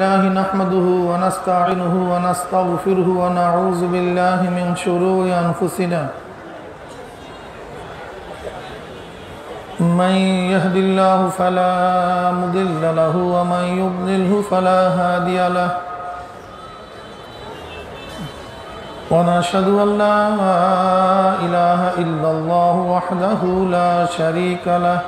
الله نحمده ونستعينه ونستغفره ونعوذ بالله من شرور أنفسنا من يهد الله فلا مضل له ومن يضلله فلا هادي له ونشهد أن لا إله إلا الله وحده لا شريك له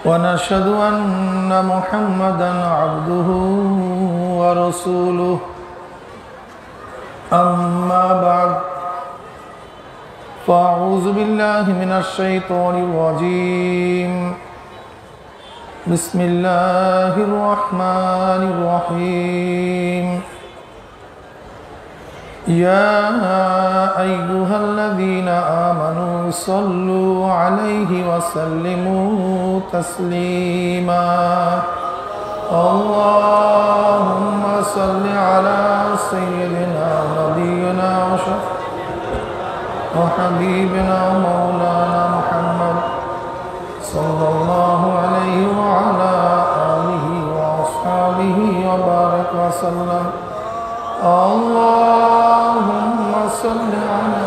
ونشهد أن محمدا عبده ورسوله أما بعد فأعوذ بالله من الشيطان الرجيم بسم الله الرحمن الرحيم يا أيها الذين آمنوا صلوا عليه وسلموا تسليما اللهم صل على سيدنا نبينا وحبيبنا مولانا محمد صلى الله عليه وعلى آله وأصحابه وبارك وسلم اللهم صل على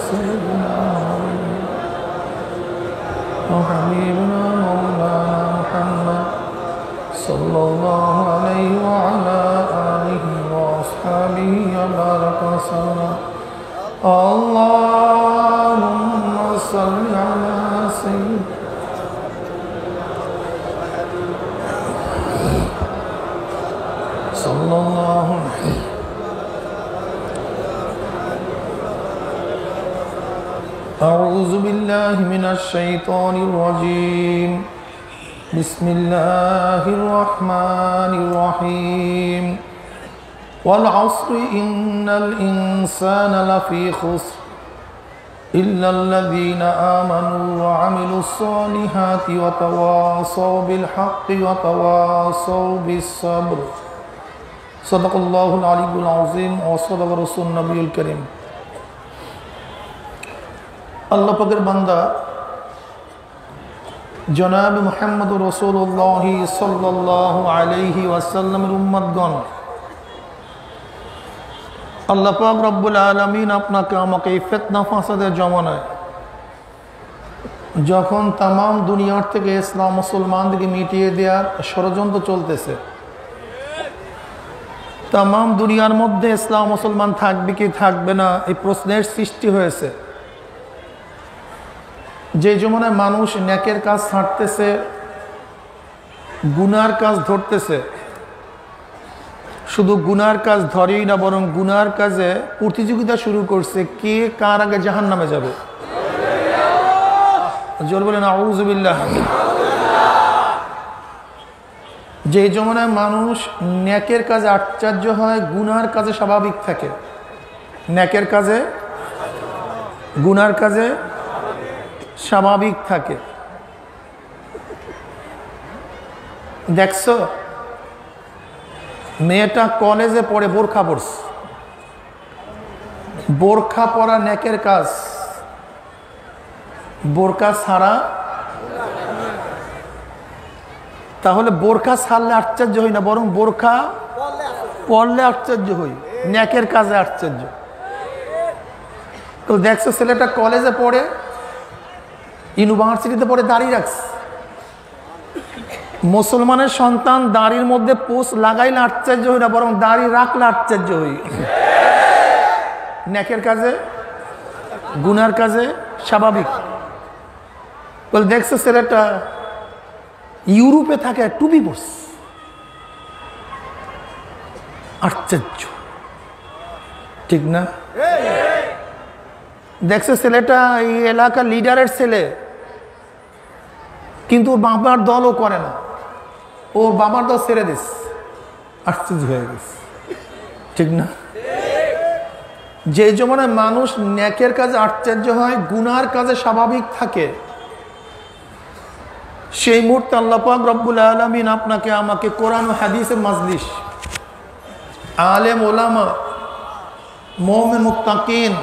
سيدنا وحبيبنا مولانا محمد صلى الله عليه وعلى آله وأصحابه وبارك وسلم اللهم صل على سيدنا صلى الله عليه أعوذ بالله من الشيطان الرجيم بسم الله الرحمن الرحيم والعصر إن الإنسان لفي خسر إلا الذين آمنوا وعملوا الصالحات وتواصوا بالحق وتواصوا بالصبر صدق الله العلي العظيم وصدق رسول النبي الكريم আল্লাহ পাকের বান্দা জনাব মুহাম্মদ রাসূলুল্লাহ সাল্লাল্লাহু আলাইহি ওয়াসাল্লামের উম্মতগণ, আল্লাহ পাক রব্বুল আলামিন আপনাকে আমাকে এই ফিতনা ফাসাদের জমানায় যখন তামাম দুনিয়ার থেকে ইসলাম মুসলমানদেরকে মিটিয়ে দেওয়ার ষড়যন্ত্র চলতেছে, তামাম দুনিয়ার মধ্যে ইসলাম মুসলমান থাকবে কি থাকবে না এই প্রশ্নের সৃষ্টি হয়েছে। যে জমানায় মানুষ নেকের কাজ ছাড়তেছে, গুনার কাজ ধরতেছে, শুধু গুনার কাজ ধরেই না বরং গুনার কাজে প্রতিযোগিতা শুরু করছে কে কার আগে জাহান্নামে যাবে। জোর বলেন আউযু বিল্লাহ। যে জমানায় মানুষ নেকের কাজে আশ্চর্য হয়, গুনার কাজে স্বাভাবিক থাকে। নেকের কাজে গুনার কাজে স্বাভাবিক থাকে। দেখছো মেয়েটা কলেজে পড়ে বোরখা পরছে, বোরখা পরা নেকের কাজ, বোরখা ছাড়া। তাহলে বোরখা ছাড়লে আশ্চর্য হই না, বরং বোরখা পরলে আশ্চর্য হই, নেকের কাজে আশ্চর্য। তো দেখছো ছেলেটা কলেজে পড়ে, ইউনিভার্সিটিতে পড়ে দাঁড়িয়ে রাখছে। মুসলমানের সন্তান দাড়ির মধ্যে পোষ লাগাইলে আশ্চর্য হই না, বরং দাড়ি রাখলে আশ্চর্য হই। নেকের কাজে গুনার কাজে স্বাভাবিক। বলে দেখছো ছেলেটা ইউরোপে থাকে, টুপি পরছে, আশ্চর্য, ঠিক না? দেখছে ছেলেটা এই এলাকার লিডারের ছেলে, কিন্তু ওর বাবার দলও করে না, ও বাবার দল ছেড়ে দিস, আশ্চর্য হয়ে গেছে, ঠিক না? যে জমানায় মানুষ নেকের কাজে আশ্চর্য হয়, গুনার কাজে স্বাভাবিক থাকে, সেই মুহূর্তে আল্লাহ পাক রব্বুল আলামিন আপনাকে আমাকে কোরআন ও হাদিসের মাজলিস, আলেম ওলামা, মুমিন মুত্তাকিন,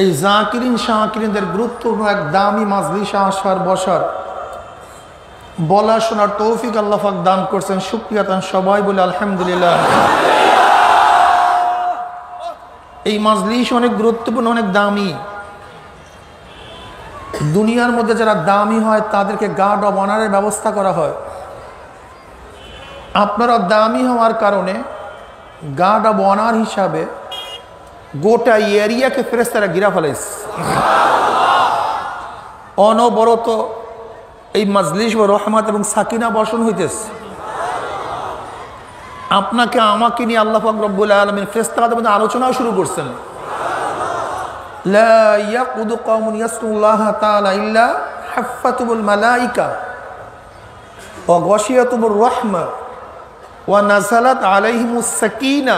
এই জাকিরিন শাকিরিনদের গুরুত্বপূর্ণ এক দামি মাজলিসে আসার বসার বলা শোনার তৌফিক আল্লাহ পাক দান করছেন। শুকরিয়া তান সবাই বলে আলহামদুলিল্লাহ। এই মাজলিস অনেক গুরুত্বপূর্ণ, অনেক দামি। দুনিয়ার মধ্যে যারা দামি হয় তাদেরকে গার্ড অব অনারের ব্যবস্থা করা হয়। আপনারা দামি হওয়ার কারণে গার্ড অব অনার হিসাবে গোটা এরিয়াকে ফেরেশতারা ঘিরা ফেলেছে। অনবরত এই মাজলিস ও রহমত এবং সাকিনা বর্ষণ হইতেছে। আপনাকে আমাকে নিয়ে আল্লাহ পাক রব্বুল আলামিন ফেরেশতাদের মধ্যে আলোচনাও শুরু করছেন। লা ইয়াকুদু কওমুন ইয়াসকুল্লাহ তাআলা ইল্লা হাফাতুল মালাইকা ওয়া গাশিয়াতুর রাহমা ওয়া নাযালাত আলাইহিমুস সাকিনা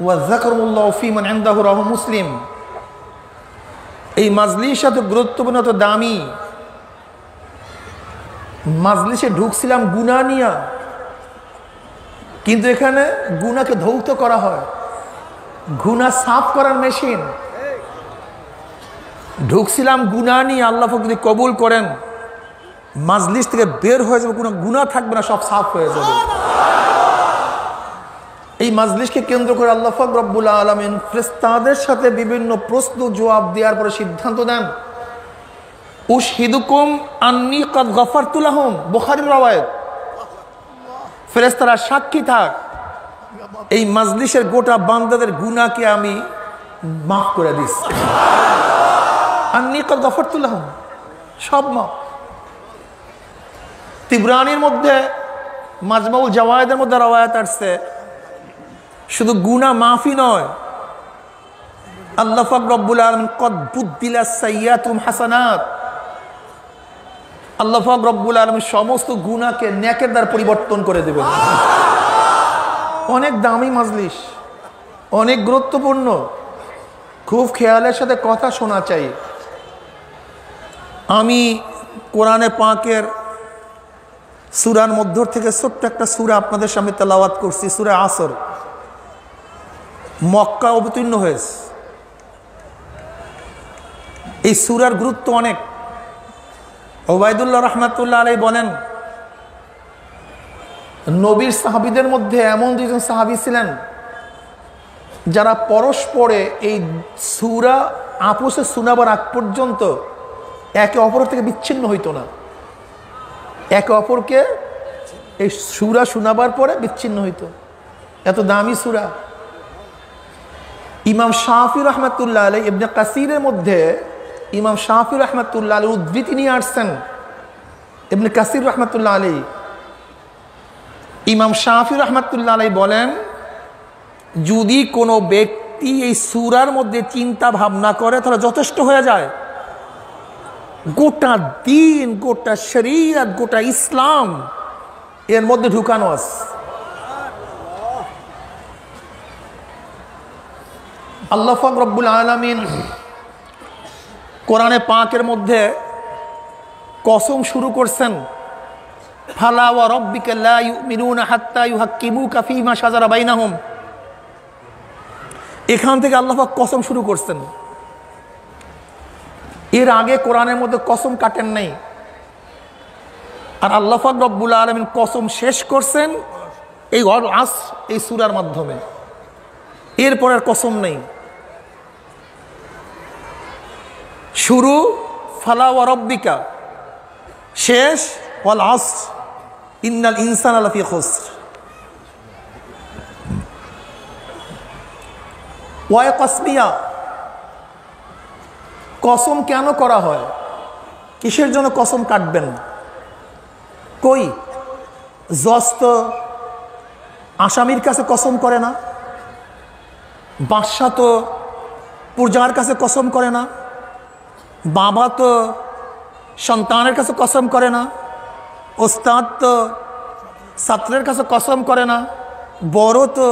ওয়া যাকারুল্লাহু ফী মান ইনদাহু রাহু মুসলিম। এই মাজলিস এত গুরুত্বপূর্ণ, এত দামি। মাজলিসে ঢুকছিলাম গুনাহ নিয়া, কিন্তু এখানে গুনাহকে ধৌত করা হয়, গুনাহ সাফ করার মেশিন। ঢুকছিলাম গুনাহ নিয়ে, আল্লাহ পাক যদি কবুল করেন মাজলিস থেকে বের হয়ে যাবে, কোনো গুনাহ থাকবে না, সব সাফ হয়ে যাবে। এই মাজলিসকে কেন্দ্র করে আল্লাহ পাক রব্বুল আলামিন ফেরেশতাদের সাথে বিভিন্ন প্রশ্ন জবাব দেওয়ার পরে সিদ্ধান্ত দেন, উশহিদুকুম আন্নী কাদ গফারতু লাহুম, বুখারীর রওয়ায়াত। ফেরেশতারা সাক্ষী থাক, এই মাজলিসের গোটা বান্দাদের গুনাহকে আমি মাফ করে দিচ্ছি। আন্নী কাদ গফারতু লাহুম, সব মাফ। তিবরানির মধ্যে মাজমাউল জাওয়ায়েদের মধ্যে রওয়ায়াত আসছে, শুধু গুনাহ মাফি নয়, আল্লাহ পাক রব্বুল আলামিন কদ বুদ্দিলাস সাইয়্যাতুম হাসানাত, আল্লাহ পাক রব্বুল আলামিন সমস্ত গুনাহকে নেকের দ্বারা পরিবর্তন করে দেবেন। অনেক দামি মাজলিস, অনেক গুরুত্বপূর্ণ, খুব খেয়ালের সাথে কথা শোনা চাই। আমি কোরআনে পাকের সূরার মধ্য থেকে ছোট্ট একটা সূরা আপনাদের সামনে তেলাওয়াত করছি, সূরা আসর। মক্কা অবতীর্ণ হয়েছে। এই সূরার গুরুত্ব অনেক। ওবায়দুল্লাহ রাহমাতুল্লাহ আলাইহি বলেন, নবীর সাহাবীদের মধ্যে এমন দুইজন সাহাবী ছিলেন যারা পরস্পরে এই সূরা আপোষে শোনাবার আগ পর্যন্ত একে অপর থেকে বিচ্ছিন্ন হইতো না। একে অপরকে এই সূরা শোনাবার পরে বিচ্ছিন্ন হইতো। এত দামি সূরা। ইমাম শাফি রহমাতুল্লাহ আলাইহি ইবনে কাসিরের মধ্যে ইমাম শাফি রহমাতুল্লাহ আলাইহি উদ্ধৃতি নিয়ে আসছেন। ইবনে কাসির রহমাতুল্লাহ আলাইহি, ইমাম শাফি রহমাতুল্লাহ আলাইহি বলেন, যদি কোনো ব্যক্তি এই সূরার মধ্যে চিন্তা ভাবনা করে তাহলে যথেষ্ট হয়ে যায়। গোটা দিন, গোটা শরীয়ত, গোটা ইসলাম এর মধ্যে ঢুকানো আছে। আল্লাহ পাক রব্বুল আলামিন কোরআনে পাকের মধ্যে কসম শুরু করছেন, ফালা ওয়া রাব্বিকা লা ইউমিনুনা হাত্তা ইউহাক্কিমুকা ফীমা শাজারা বাইনাহুম। এখান থেকে আল্লাহ পাক কসম শুরু করছেন। এর আগে কোরআনের মধ্যে কসম কাটেন নাই। আর আল্লাহ পাক রব্বুল আলামিন কসম শেষ করছেন এই আসর, এই সূরার মাধ্যমে। এরপর আর কসম নেই। শুরু ফালা ওয়া রাব্বিকা, শেষ ওয়াল আসর ইন্নাল ইনসানা লাফি খুসর। ওয়া কসমিয়া, কসম কেন করা হয়? কিসের জন্য কসম কাটবেন? কই জজ তো আসামির কাছে কসম করে না, বাদশা তো প্রজার কাছে কসম করে না, বাবা তো সন্তানের কাছে কসম করে না, ওস্তাদ তো ছাত্রের কাছে কসম করে না, বড় তো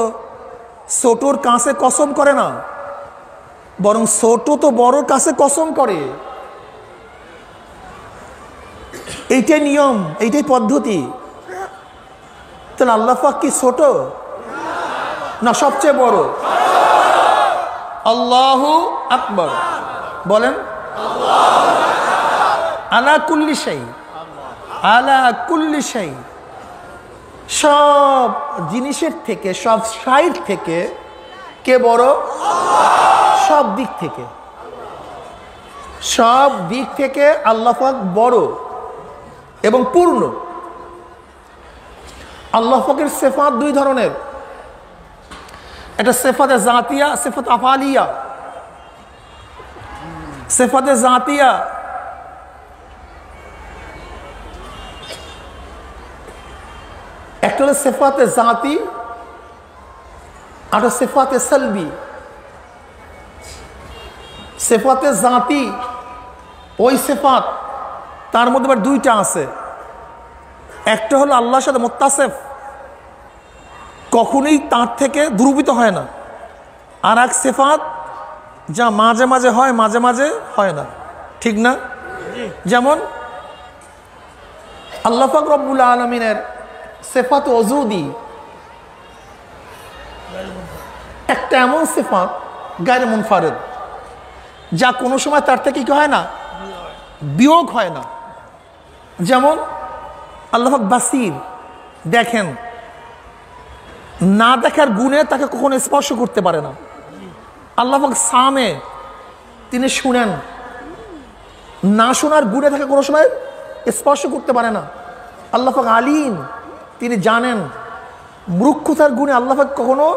ছোটোর কাছে কসম করে না, বরং ছোট তো বড়র কাছে কসম করে। এইটাই নিয়ম, এইটাই পদ্ধতি। তাহলে আল্লাহ পাক কি ছোট না সবচেয়ে বড়? আল্লাহু আকবার বলেন। আলা কুল্লি শাই, আলা কুল্লি শাই, সব জিনিসের থেকে, সব সাইড থেকে কে বড়? সব দিক থেকে, সব দিক থেকে আল্লাহ পাক বড় এবং পূর্ণ। আল্লাহ পাকের সিফাত দুই ধরনের, এটা সিফাতে জাতিয়া, সিফাত আফালিয়া। সিফাতে জাতিয়া একটা হলো সিফাতে জাতি, আর সিফাতে সালবি। সিফাতে জাতি ওই সিফাত, তার মধ্যে আবার দুইটা আছে। একটা হলো আল্লাহর সাথে মুত্তাসিফ, কখনোই তার থেকে দুর্বৃত হয় না। আর এক সিফাত যা মাঝে মাঝে হয়, মাঝে মাঝে হয় না, ঠিক না? যেমন আল্লাহ পাক রব্বুল আলামিনের সিফাত ওজুদি, একটা এমন সিফাত গায়রে মুনফারিদ, যা কোনো সময় তার থেকে কি হয় না, বিয়োগ হয় না। যেমন আল্লাহ পাক বাসির, দেখেন, না দেখার গুণে তাকে কখনো স্পর্শ করতে পারে না। আল্লাহ পাক সামে, তিনি শুনেন, না শোনার গুণে তাকে কোনো সময় স্পর্শ করতে পারে না। আল্লাহ পাক আলিম, তিনি জানেন, মূর্খতার গুণে আল্লাহ পাক কখনো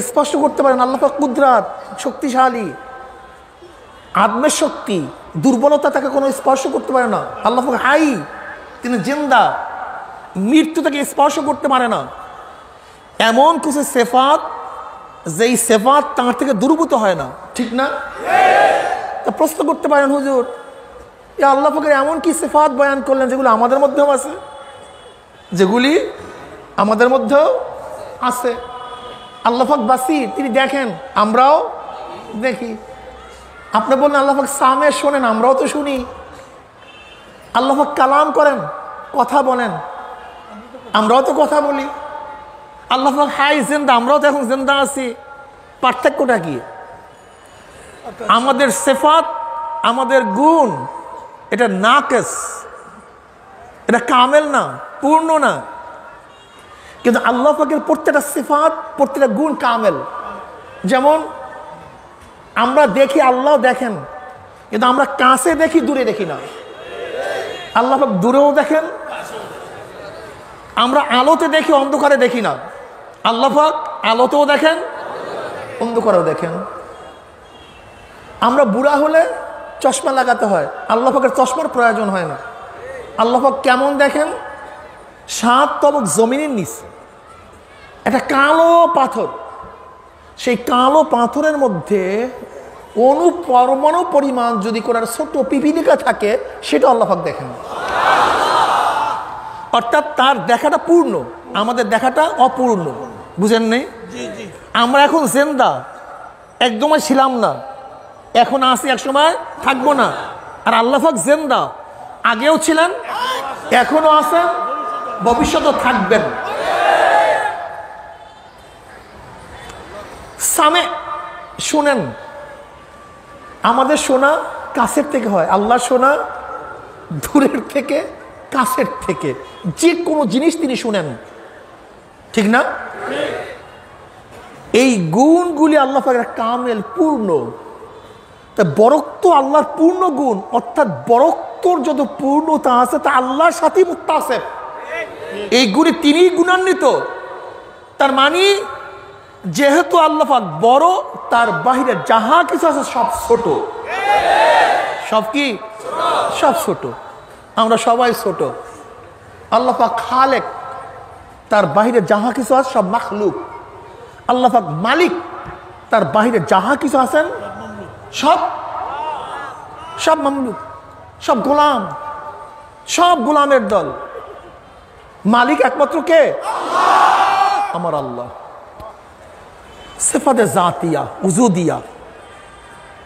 স্পর্শ করতে পারেন। আল্লাহ পাক কুদরাত, শক্তিশালী, আত্মের শক্তি, দুর্বলতা তাকে কোনো স্পর্শ করতে পারে না। আল্লাহ পাক হাই, তিনি জিন্দা, মৃত্যু তাকে স্পর্শ করতে পারে না। এমন কিছু সিফাত, যেই সিফাত তার থেকে দুর্বৃত হয় না, ঠিক না? তা প্রশ্ন করতে পারেন, হুজুর, এ আল্লাহ পাকের এমন কি সিফাত বয়ান করলেন যেগুলো আমাদের মধ্যেও আছে, যেগুলি আমাদের মধ্যেও আছে। আল্লাহ পাক বাসির, তিনি দেখেন, আমরাও দেখি। আপনি বললেন আল্লাহ পাক সামে, শোনেন, আমরাও তো শুনি। আল্লাহ পাক কালাম করেন, কথা বলেন, আমরাও তো কথা বলি। আল্লাহ পাক হাই, জিন্দা, আমরাও তো এখন জিন্দা আছি। পার্থক্যটা কি? আমাদের সিফাত, আমাদের গুণ, এটা নাকিস, এটা কামেল না, পূর্ণ না। কিন্তু আল্লাহ পাকের প্রত্যেকটা সিফাত, প্রত্যেকটা গুণ কামেল। যেমন আমরা দেখি, আল্লাহ দেখেন, কিন্তু আমরা কাছে দেখি, দূরে দেখি না। আল্লাহ পাক দূরেও দেখেন, আমরা আলোতে দেখি, অন্ধকারে দেখি না। আল্লাহ পাক আলোতেও দেখেন, অন্ধকারেও দেখেন। আমরা বুড়া হলে চশমা লাগাতে হয়, আল্লাহ পাকের চশমার প্রয়োজন হয় না। আল্লাহ পাক কেমন দেখেন? 7 তবক জমিনের নিচে একটা কালো পাথর, সেই কালো পাথরের মধ্যে পরমাণু পরিমাণ যদি করার ছোট্ট পিপিলিকা থাকে, সেটা আল্লাহ পাক দেখেন। অর্থাৎ তার দেখাটা পূর্ণ, আমাদের দেখাটা অপূর্ণ। বুঝেন নেই? আমরা এখন জিন্দা, একদমই ছিলাম না, এখন আসি, এক সময় থাকবো না। আর আল্লাহ পাক জিন্দা, আগেও ছিলেন, এখনো আছেন, ভবিষ্যতেও থাকবেন। সামে, শুনেন, আমাদের শোনা কাছের থেকে হয়, আল্লাহ শোনা দূরের থেকে, কাছের থেকে। যে কোনো জিনিস তিনি শুনেন, ঠিক না? এই গুণগুলি আল্লাহ পাকের কামেল, পূর্ণ। তা বরক্ত আল্লাহর পূর্ণ গুণ, অর্থাৎ বরক্তর যত পূর্ণতা আছে তা আল্লাহর সাথেই মুত্তাসিফ। এই গুণে তিনি গুণান্বিত। তার মানে যেহেতু আল্লাহ পাক বড়, তার বাহিরে যাহা কিছু আছে সব ছোট। সব কি? সব ছোট। আমরা সবাই ছোট। আল্লাহ পাক খালেক, তার বাহিরে যাহা কিছু আছে সব মাখলুক। আল্লাহ পাক মালিক, তার বাহিরে যাহা কিছু আছেন সব সব মামলুক, সব গোলাম, সব গোলামের দল। মালিক একমাত্র কে? আমার আল্লাহ। সিফাতে জাতিয়া, উজুদিয়া,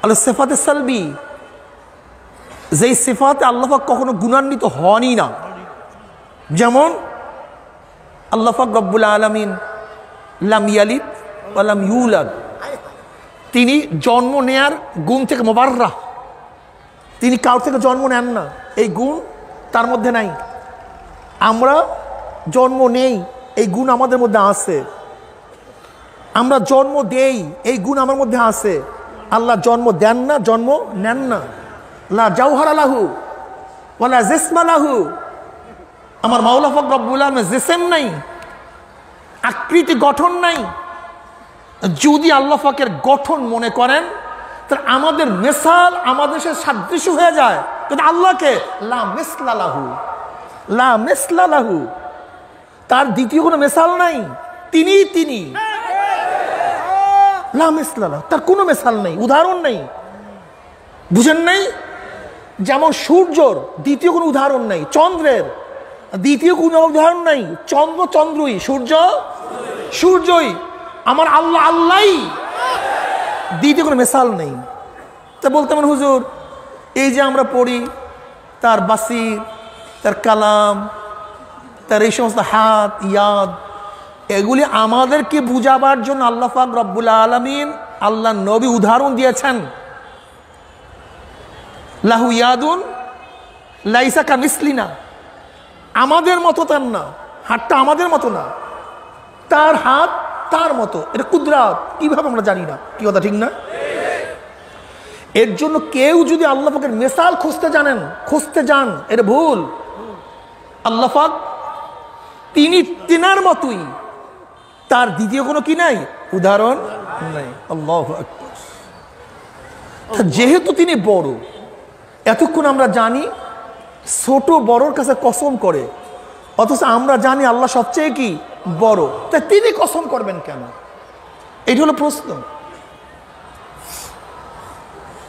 আল্লাহ সিফাতে সালবি, যেই সিফাতে আল্লাহ পাক কখনো গুণান্বিত হনই না। যেমন আল্লাহ পাক রব্বুল আলামিন লাম ইয়ালিদ ওয়া লাম ইউলাদ, তিনি জন্ম নেয়ার গুণ থেকে মুবাররা, তিনি কারোর থেকে জন্ম নেন না, এই গুণ তার মধ্যে নাই। আমরা জন্ম নেই, এই গুণ আমাদের মধ্যে আছে। আমরা জন্ম দেই, এই গুণ আমার মধ্যে আছে। আল্লাহ জন্ম দেন না, জন্ম নেন না। লা জাওহারা লাহু ওয়ালা জিসমা লাহু। আমার মাওলা পাক রব্বুল আলামিন জিসম নাই, আকৃতি গঠন নাই। যদি আল্লাহ পাকের গঠন মনে করেন তাহলে আমাদের মিসাল আমাদের সাথে সাদৃশ্য হয়ে যায়, কিন্তু আল্লাহকে লা মিসলা লাহু, লা মিসলা লাহু, তার দ্বিতীয় কোনো মিসাল নাই। তিনি লা মিসলা লাহু, তার কোনো মিসাল নেই, উদাহরণ নেই। বুঝেন নাই? যেমন সূর্যর দ্বিতীয় কোনো উদাহরণ নেই, চন্দ্রের দ্বিতীয় কোনো উদাহরণ নাই। চন্দ্র চন্দ্রই, সূর্য সূর্যই। আমার আল্লাহ আল্লাহই, দ্বিতীয় কোনো মিসাল নেই। তা বলতে মানে হুজুর এই যে আমরা পড়ি তার বাসির, তার কালাম, তার এই সমস্ত হাত ইয়াদ, এগুলি আমাদেরকে বুঝাবার জন্য আল্লাহ পাক রব্বুল আলামিন আল্লাহ নবী উদাহরণ দিয়েছেন। লাহু ইয়াদুন লাইসা কামিসলিনা, আমাদের মতো তার না, হাতটা আমাদের মতো না, তার হাত তার মতো। এটা কুদরাত, কিভাবে আমরা জানি না। কি কথা ঠিক না? এর জন্য কেউ যদি আল্লাহ পাকের মিসাল খুঁজতে যান, এটা ভুল। আল্লাহ পাক তিনি তিনার মতোই, তার দ্বিতীয় কোনো কি নাই, উদাহরণ নাই। আল্লাহু আকবার। যেহেতু তিনি বড়, এতক্ষণ আমরা জানি ছোট বড়র কাছে কসম করে, অথচ আমরা জানি আল্লাহ সবচেয়ে কি বড়, তাই তিনি কসম করবেন কেন? এটা হলো প্রশ্ন।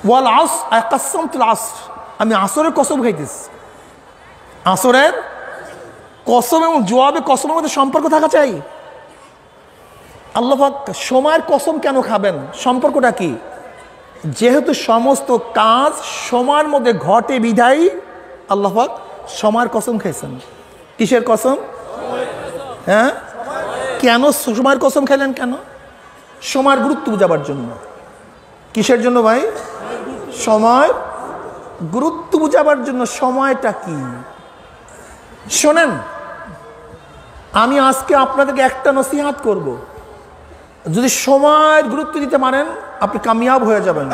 ওয়াল আসর আকাসামতুল আসর, আমি আসরের কসম খাইতেছি। আসরের কসম এবং জবাবে কসমের মধ্যে সম্পর্ক থাকা চাই। আল্লাহ পাক সময়ের কসম কেন খাবেন? সম্পর্কটা কি? যেহেতু সমস্ত কাজ সময়ের মধ্যে ঘটে বিধায় আল্লাহ পাক সময়ের কসম খাইছেন। কিসের কসম? হ্যাঁ, কেন সময়ের কসম খাইলেন? কেন? সময়ের গুরুত্ব বোঝাবার জন্য। কিসের জন্য ভাই? সময় গুরুত্ব বোঝাবার জন্য। সময়টা কি শোনেন, আমি আজকে আপনাদেরকে একটা নসিহত করব। যদি সময়ের গুরুত্ব দিতে পারেন আপনি কামিয়াব হয়ে যাবেন,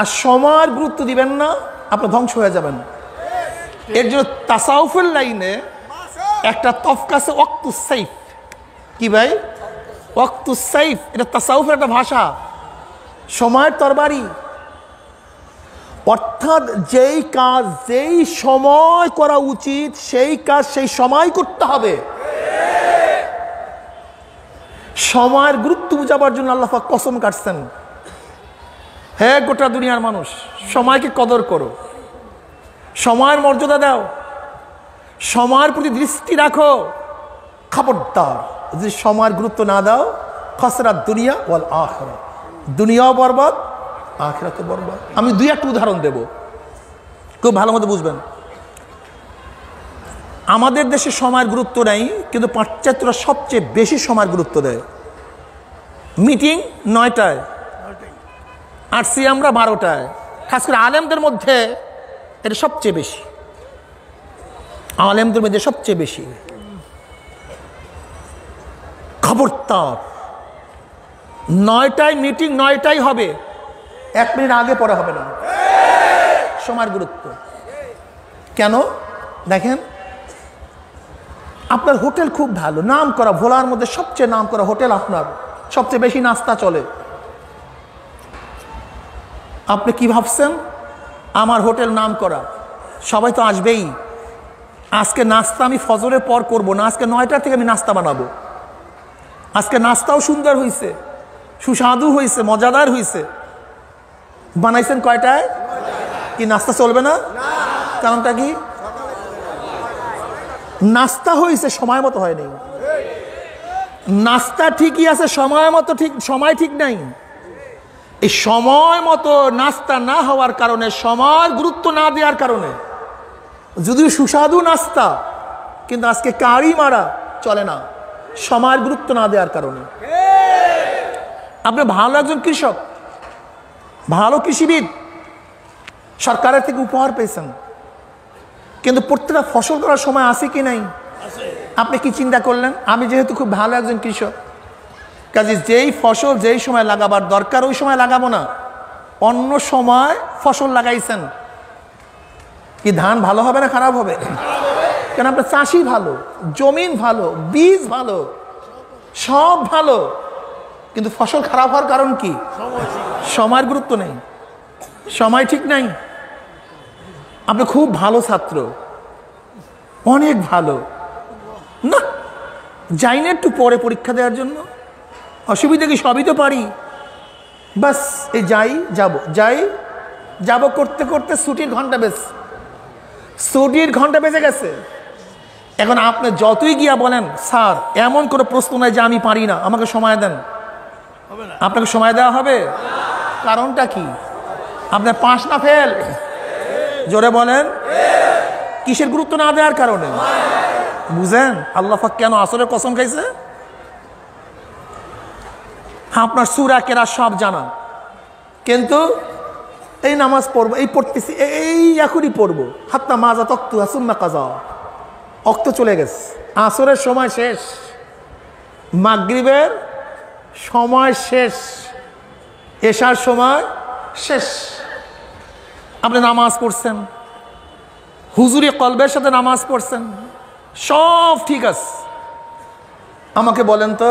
আর সময়ের গুরুত্ব দিবেন না আপনি ধ্বংস হয়ে যাবেন। এর জন্য তাসাউফের লাইনে একটা তফক আছে, ওয়াক্তুস সাইফ। কি ভাই? ওয়াক্তুস সাইফ, এটা তাসাউফের একটা ভাষা। সময়ের তরবারি, অর্থাৎ যেই কাজ যেই সময় করা উচিত সেই কাজ সেই সময় করতে হবে। সময়ের গুরুত্ব বুঝাবার জন্য আল্লাহ পাক কসম কাটছেন। হে গোটা দুনিয়ার মানুষ, সময়কে কদর করো, সময়ের মর্যাদা দাও, সময়ের প্রতি দৃষ্টি রাখো। খবরদার যদি সময়ের গুরুত্ব না দাও, খসরাত দুনিয়া ওয়াল আখিরা, দুনিয়াও বরবাদ আখিরাতও বরবাদ। আমি দুই একটা উদাহরণ দেব, খুব ভালো মতো বুঝবেন। আমাদের দেশে সময়ের গুরুত্ব নেই, কিন্তু পাশ্চাত্যরা সবচেয়ে বেশি সময়ের গুরুত্ব দেয়। মিটিং 9টায়, আসছি আমরা 12টায়। খাস করে আলেমদের মধ্যে এটা সবচেয়ে বেশি, আলেমদের মধ্যে সবচেয়ে বেশি। খবরদার, 9টায় মিটিং, 9টায় হবে, 1 মিনিট আগে পরে হবে না। সময়ের গুরুত্ব কেন দেখেন, আপনার হোটেল খুব ভালো, নাম করা, ভোলার মধ্যে সবচেয়ে নাম করা হোটেল, আপনার সবচেয়ে বেশি নাস্তা চলে। আপনি কি ভাবছেন আমার হোটেল নাম করা, সবাই তো আসবেই। আজকে নাস্তা আমি ফজরের পর করব না, আজকে 9টার থেকে আমি নাস্তা বানাবো। আজকে নাস্তাও সুন্দর হয়েছে, সুস্বাদু হয়েছে, মজাদার হয়েছে। বানাইছেন কয়টায়? কি নাস্তা চলবে না? কারণটা কি? নাস্তা হয়েছে, সময় মতো হয়নি। নাস্তা ঠিকই আছে, সময় মতো ঠিক, সময় ঠিক নাই। এই সময় মতো নাস্তা না হওয়ার কারণে, সময়ের গুরুত্ব না দেওয়ার কারণে, যদিও সুস্বাদু নাস্তা কিন্তু আজকে কারি মারা চলে না, সময়ের গুরুত্ব না দেওয়ার কারণে। আপনি ভালো একজন কৃষক, ভালো কৃষিবিদ, সরকারের থেকে উপহার পেয়েছেন, কিন্তু প্রত্যেকটা ফসল করার সময় আছে কি নাই? আপনি কি চিন্তা করলেন? আমি যেহেতু খুব ভালো একজন কৃষক, কাজে যেই ফসল যেই সময় লাগাবার দরকার ওই সময় লাগাবো না, অন্য সময় ফসল লাগাইছেন, কি ধান ভালো হবে না খারাপ হবে? কেন আপনার চাষি ভালো, জমিন ভালো, বীজ ভালো, সব ভালো, কিন্তু ফসল খারাপ হওয়ার কারণ কি? সময়ের গুরুত্ব নেই, সময় ঠিক নাই। আপনি খুব ভালো ছাত্র, অনেক ভালো, না যাই না একটু পরে পরীক্ষা দেওয়ার জন্য, অসুবিধা কি? সবই তো পারি, বাস এই যাই যাব করতে করতে ছুটির ঘন্টা বেজে গেছে। এখন আপনি যতই গিয়া বলেন স্যার এমন কোনো প্রশ্ন নাই যে আমি পারি না, আমাকে সময় দেন, আপনাকে সময় দেওয়া হবে? কারণটা কি? আপনার পাস না ফেল? জোরে বলেন। কিসের গুরুত্ব না দেওয়ার কারণে? বুঝেন আল্লাহ পাক কেন আসরের কসম খাইছে? আপনার সূরা কেরা সব জানা, কিন্তু এই নামাজ পড়বো, এই পড়তেছি, এই এখনই পড়বো, হাত্তা মাজা তক্তু সুম্মা কাজা, অক্ত চলে গেছে, আসরের সময় শেষ, মাগরিবের সময় শেষ, এশার সময় শেষ। আপনি নামাজ পড়ছেন, হুজুরি কলবের সাথে নামাজ পড়ছেন, সব ঠিক আছে। আমাকে বলেন তো,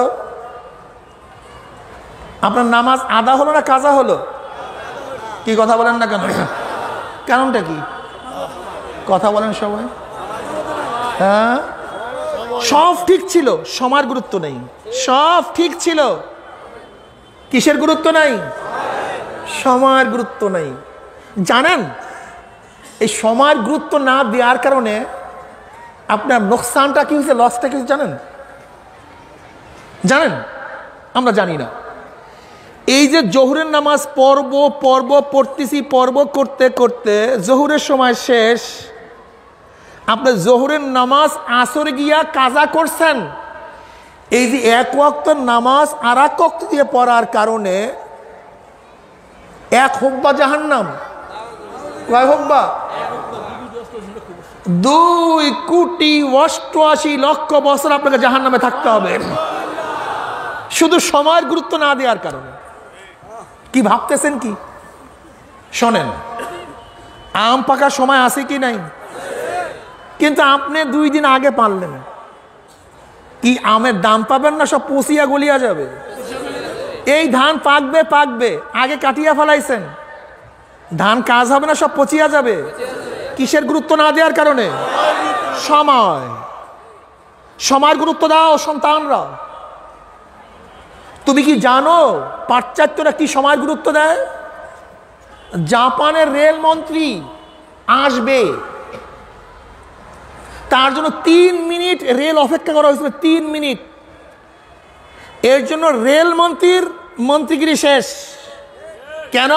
আপনার নামাজ আদা হলো না কাজা হলো? কি কথা বলেন না কেন? কারণটা কি? কথা বলেন সবাই। হ্যাঁ, সব ঠিক ছিল, সময়ের গুরুত্ব নেই। সব ঠিক ছিল, কিসের গুরুত্ব নাই? সময়ের গুরুত্ব নেই। জানেন এই সময়ের গুরুত্ব না দেওয়ার কারণে আপনার নোকসানটা কি হয়েছে, লসটা কি জানেন? আমরা জানি না। এই যে জোহরের নামাজ পড়তেছি, করতে করতে জোহরের সময় শেষ, আপনি জোহরের নামাজ আসরে গিয়া কাজা করছেন। এই যে এক ওয়াক্ত নামাজ আর এক ওয়াক্ত দিয়ে পড়ার কারণে এক হোকবা জাহান্নাম, কয় হোকবা? 2,88,00,000 বছর আপনাকে জাহান্নামে থাকতে হবে, শুধু সময়ের গুরুত্ব না দেওয়ার কারণে। কি ভাবতেছেন কি? শোনেন, আম পাকার সময় আছে কি নাই? কিন্তু আপনি 2 দিন আগে পারলেন, কি আমের দাম পাবেন না? সব পচিয়া গলিয়া যাবে। এই ধান পাকবে, আগে কাটিয়া ফেলাইছেন, ধান কাজ হবে না, সব পচিয়া যাবে। কিসের গুরুত্ব না দেওয়ার কারণে? সময়ের গুরুত্ব দাও সন্তানরা। তুমি কি জানো পাশ্চাত্যরা কি সময়ের গুরুত্ব দেয়? জাপানের রেল মন্ত্রী আসবে, তার জন্য 3 মিনিট রেল অপেক্ষা করা হয়েছিল, 3 মিনিট। এর জন্য রেল মন্ত্রীগিরি শেষ। কেন?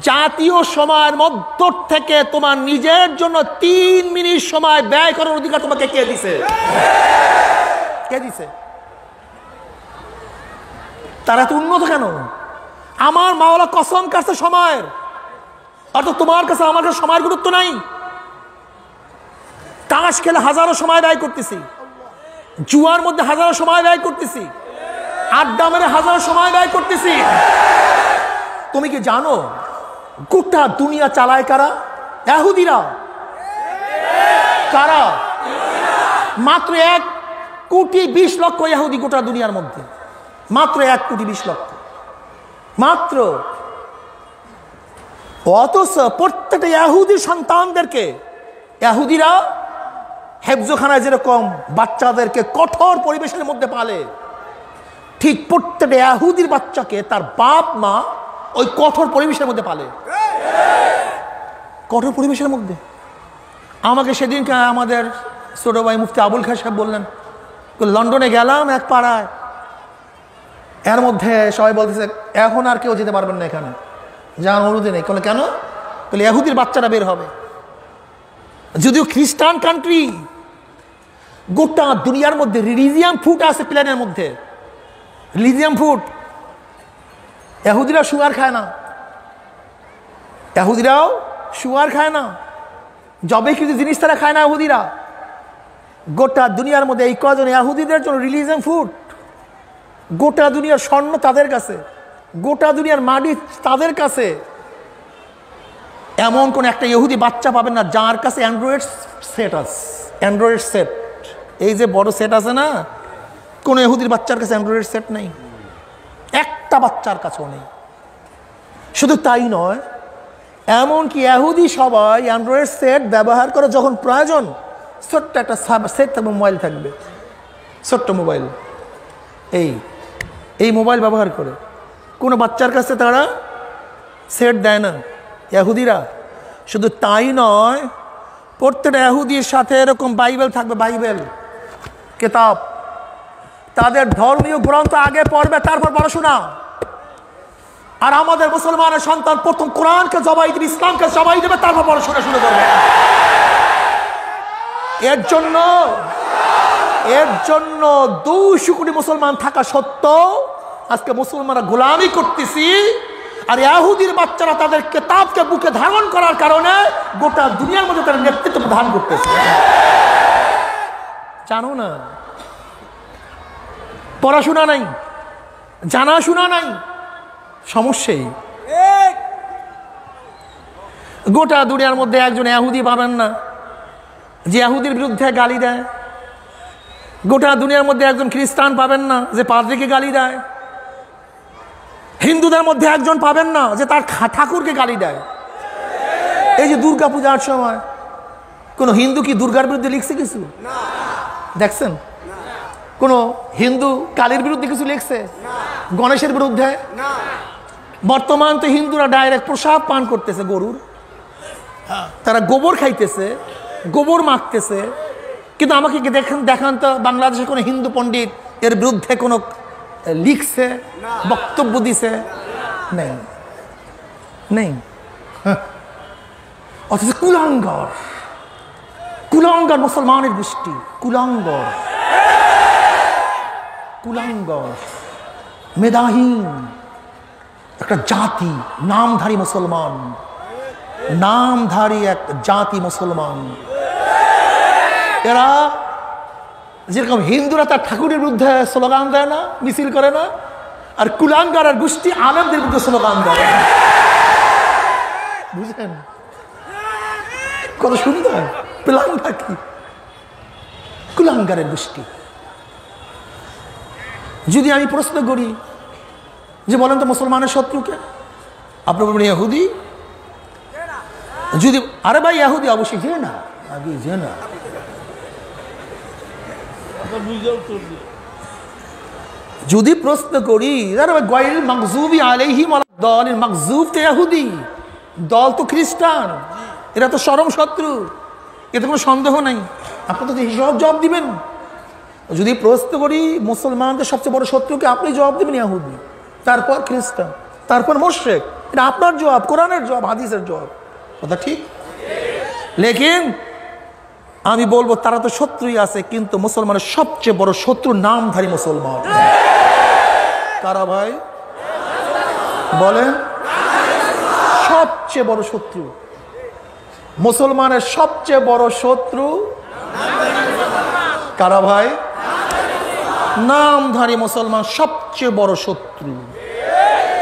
জাতীয় সময়ের মধ্য থেকে তোমার নিজের জন্য 3 মিনিট সময় ব্যয় করার অধিকার তোমাকে কে দিছে? তারা তো উন্নত কেন? আমার মাওলা কসম কাছে সময়ের, অর্থাৎ তোমার কাছে আমার কাছে সময়ের গুরুত্ব নাই। তাস খেলে হাজারো সময় ব্যয় করতেছি, জুয়ার মধ্যে হাজারো সময় ব্যয় করতেছি, আড্ডা মেরে হাজারো সময় ব্যয় করতেছি। তুমি কি জানো গোটা দুনিয়া চালায় কারা? ইহুদিরা। কারা? মাত্র 1,20,00,000 ইহুদি গোটা দুনিয়ার মধ্যে, মাত্র 1,20,00,000 মাত্র। অথচ প্রত্যেকটা ইহুদি সন্তানদেরকে ইহুদিরা হেফজখানায় যেরকম বাচ্চাদেরকে কঠোর পরিবেশের মধ্যে পালে, ঠিক প্রত্যেকটা ইহুদির বাচ্চাকে তার বাপ মা ওই কঠোর পরিবেশের মধ্যে পালে, কঠোর পরিবেশের মধ্যে। আমাকে সেদিনকে আমাদের ছোট ভাই মুফতি আবুল খায়ের সাহেব বললেন, লন্ডনে গেলাম এক পাড়ায়, এর মধ্যে সবাই বলতেছে এখন আর কেউ যেতে পারবেন না এখানে, যার অনুমতি নেই। কেন? ইহুদির বাচ্চারা বের হবে। যদিও খ্রিস্টান কান্ট্রি, গোটা দুনিয়ার মধ্যে রিলিজিয়াম ফুড আছে প্লেনের মধ্যে, রিলিজিয়াম ফুড। ইহুদিরা শুয়ার খায় না, ইহুদিরাও শুয়ার খায় না, যবে কিছু জিনিস তারা খায় না ইহুদিরা। গোটা দুনিয়ার মধ্যে এই কজন ইহুদিদের জন্য রিলিজিয়ান ফুড। গোটা দুনিয়ার স্বর্ণ তাদের কাছে, গোটা দুনিয়ার মাটি তাদের কাছে। এমন কোন একটা ইহুদি বাচ্চা পাবেন না যার কাছে অ্যান্ড্রয়েড সেট আছে। অ্যান্ড্রয়েড সেট, এই যে বড় সেট আছে না, কোন ইহুদির বাচ্চার কাছে অ্যান্ড্রয়েড সেট নেই, একটা বাচ্চার কাছেও নেই। শুধু তাই নয়, এমনকি ইহুদি সবাই অ্যান্ড্রয়েড সেট ব্যবহার করে যখন প্রয়োজন, ছোট্ট একটা সেট থাকবে, মোবাইল থাকবে, ছোট্ট মোবাইল, এই মোবাইল ব্যবহার করে। কোনো বাচ্চার কাছে তারা সেট দেয় না ইহুদিরা। শুধু তাই নয়, প্রত্যেকটা ইহুদির সাথে এরকম বাইবেল থাকবে, বাইবেল কিতাব। তাদের ধর্মীয় গ্রন্থ আগে পড়বে, তারপর পড়াশোনা। আর আমাদের মুসলমানের সন্তান প্রথম কোরআনকে জবাই দেবে, ইসলামকে জবাই দেবে, তারপর পড়াশোনা শুরু করবে। এর জন্য 200 কোটি মুসলমান থাকা সত্ত্বেও আজকে মুসলমানরা গোলামি করতেছি। আর ইহুদির বাচ্চারা তাদের কিতাবকে বুকে ধারণ করার কারণে গোটা দুনিয়ার মধ্যে তারা নেতৃত্ব প্রদান করতেছে। জানো না, পড়াশোনা নাই, জানাশোনা নাই, সমস্যাই। গোটা দুনিয়ার মধ্যে একজন ইহুদি পাবেন না যে ইহুদির বিরুদ্ধে গালি দেয়। গোটা দুনিয়ার মধ্যে একজন খ্রিস্টান পাবেন না যে পাদ্রীকে গালি দেয়। হিন্দুদের মধ্যে একজন পাবেন না যে তার ঠাকুরকে গালি দেয়। এই যে দুর্গা পূজার সময় কোন হিন্দু কি দুর্গার বিরুদ্ধে লিখছে কিছু? দেখছেন কোন হিন্দু কালীর বিরুদ্ধে কিছু লিখছে? গণেশের বিরুদ্ধে? বর্তমান তো হিন্দুরা ডাইরেক্ট প্রসাদ পান করতেছে গরুর, তারা গোবর খাইতেছে, গোবর মাখতেছে। কিন্তু আমাকে দেখান তো বাংলাদেশে কোনো হিন্দু পণ্ডিত এর বিরুদ্ধে কোনো লিখছে, বক্তব্য দিছে? নেই, নেই। অথচ কুলাঙ্গার, কুলাঙ্গার মুসলমানের গোষ্ঠী, কুলাঙ্গার, কুলাঙ্গার, মেধাহীন একটা জাতি, নামধারী মুসলমান, নামধারী এক জাতি মুসলমান। এরা যেরকম হিন্দুরা তার ঠাকুরের বিরুদ্ধে স্লোগান দেয় না, মিছিল করে না, আর কুলাঙ্গারের গোষ্ঠী আলেমদের বিরুদ্ধে স্লোগান দেয়। বুঝলেন কত সুন্দর প্ল্যানটা কি? কুলাঙ্গারের গোষ্ঠী। যদি আমি প্রশ্ন করি যে বলেন তো মুসলমানের শত্রুকে, আপনি বলবেন ইহুদি। যদি আরে ভাই ইহুদি, অবশ্যই যে না, আগে যে না। যদি প্রশ্ন করি গায়রুল মাগযুবি আলাইহিম ওয়ালাদ-দালিন, মাগযুব তো ইহুদি, দল তো খ্রিস্টান, এরা তো চরম শত্রু, এতে কোনো সন্দেহ নাই। আপনি তো হিসাব জবাব দিবেন। যদি প্রশ্ন করি মুসলমানদের সবচেয়ে বড় শত্রুকে, আপনি জবাব দিবেন ইহুদি, তারপর খ্রিস্টান, তারপর মুশরিক। এটা আপনার জবাব, কোরআনের জবাব, হাদিসের জবাব। কথা ঠিক? লেকিন আমি বলবো তারা তো শত্রুই আছে, কিন্তু মুসলমানের সবচেয়ে বড় শত্রু নামধারী মুসলমান। কারা ভাই বলেন? সবচেয়ে বড় শত্রু মুসলমানের, সবচেয়ে বড় শত্রু কারা ভাই? নামধারী মুসলমান সবচেয়ে বড় শত্রু।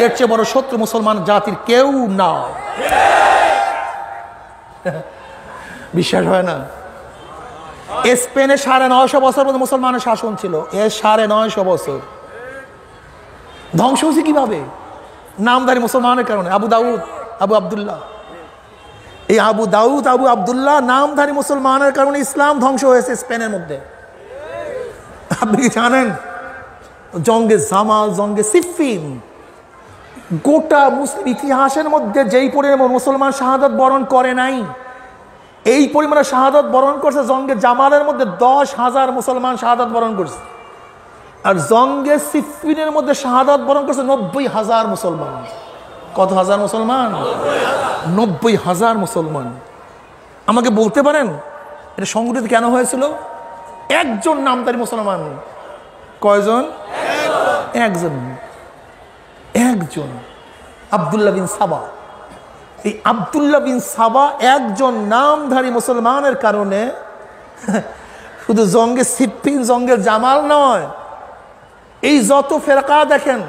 এর চেয়ে বড় শত্রু মুসলমান জাতির কেউ না। বিশ্বাস হয় না? স্পেনে 950 বছর পর্যন্ত মুসলমানের শাসন ছিল। 950 বছর ধ্বংস হয়েছে কিভাবে? নামধারী মুসলমানের কারণে। আবু দাউদ, আবু আবদুল্লাহ, এই আবু দাউদ, আবু আবদুল্লাহ নামধারী মুসলমানের কারণে ইসলাম ধ্বংস হয়েছে স্পেনের মধ্যে। আপনি কি জানেন জঙ্গে জামাল, জঙ্গে সিফিন, গোটা মুসলিম ইতিহাসের মধ্যে যেই পরিমাণ মুসলমান শাহাদাত বরণ করে নাই, এই পরিমাণে শাহাদাত বরণ করছে জঙ্গে জামালের মধ্যে 10,000 মুসলমান শাহাদাত বরণ করছে। আর জঙ্গে সিফিনের মধ্যে শাহাদাত বরণ করছে 90,000 মুসলমান। কত হাজার মুসলমান? 90,000 মুসলমান। আমাকে বলতে পারেন এটা সংগঠিত কেন হয়েছিল? একজন নামধারী মুসলমান। কয়জন? একজন, একজন, আব্দুল্লাহ বিন সাবা। এই আব্দুল্লাহ বিন সাবা একজন নামধারী মুসলমানের কারণে শুধু জঙ্গে সিফিন, জঙ্গের জামাল নয়, এই যত ফেরকা দেখেন,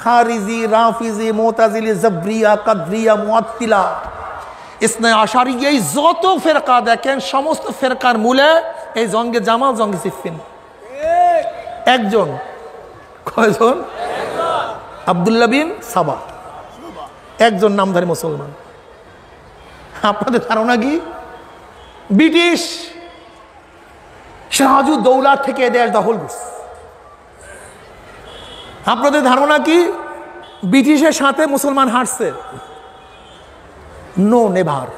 খারিজি, রাফিজি, মুতাজিলি, জাবরিয়া, কাদরিয়া, মুআত্তিলা, ইসনা আশারি, এই যত ফেরকা দেখেন সমস্ত ফেরকার মূলে এই জঙ্গে জামাল, জঙ্গে সিফিন। একজন, কয়জন? আব্দুল্লাহ বিন সাবা, একজন নামধারী মুসলমান। আপনাদের ধারণা কি ব্রিটিশ সিরাজউদ্দৌলা থেকে দেশ দখল করছে? আপনাদের ধারণা কি ব্রিটিশের সাথে মুসলমান হারছে? No, never.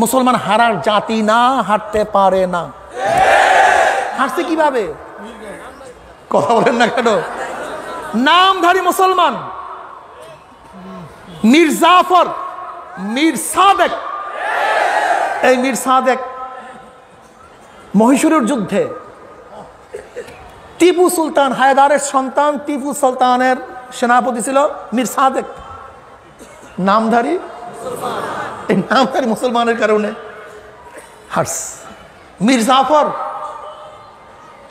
মুসলমান হারার জাতি না, হারতে পারে না। হারছে কিভাবে? কথা বলেন না কেন? নামধারী মুসলমান মীর জাফর, মীর সাদেক, এই মীর সাদেক মহীশূরের যুদ্ধে টিপু সুলতান, হায়দারের সন্তান টিপু সুলতানের সেনাপতি ছিল মীর সাদেক, নামধারী। এই নামধারী মুসলমানের কারণে হারস। মীর জাফর,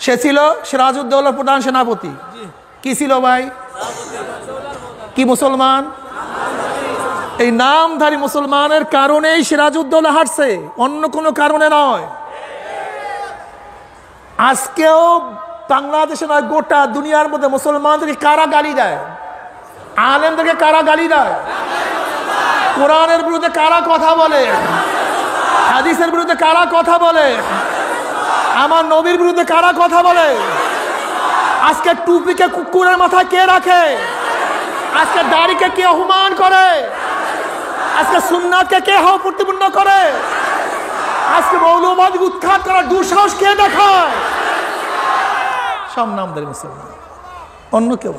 সে ছিল সিরাজউদ্দৌলার প্রধান সেনাপতি। কি ছিল ভাই? কি মুসলমান? এই নামধারী মুসলমানের কারণেই সিরাজউদ্দৌলা হারছে, অন্য কোনো কারণে নয়। আজকেও বাংলাদেশে নয়, গোটা দুনিয়ার মধ্যে মুসলমানদেরকে কারা গালি দেয়? আলেমদেরকে কারা গালি দেয়? কোরআনের বিরুদ্ধে কারা কথা বলে? হাদিসের বিরুদ্ধে কারা কথা বলে? আমার নবীর বিরুদ্ধে কারা কথা বলে? আজকে টুপিকে কুকুরের মাথায় কে রাখে? আজকে দাড়িকে কে অপমান করে? আজকে সুন্নাতকে কে প্রতিপন্ন করে? আজকে মৌলবাদী উৎখাত করার দুঃসাহস কে দেখায়? সব নামধারী মুসলমান, অন্য কেউ।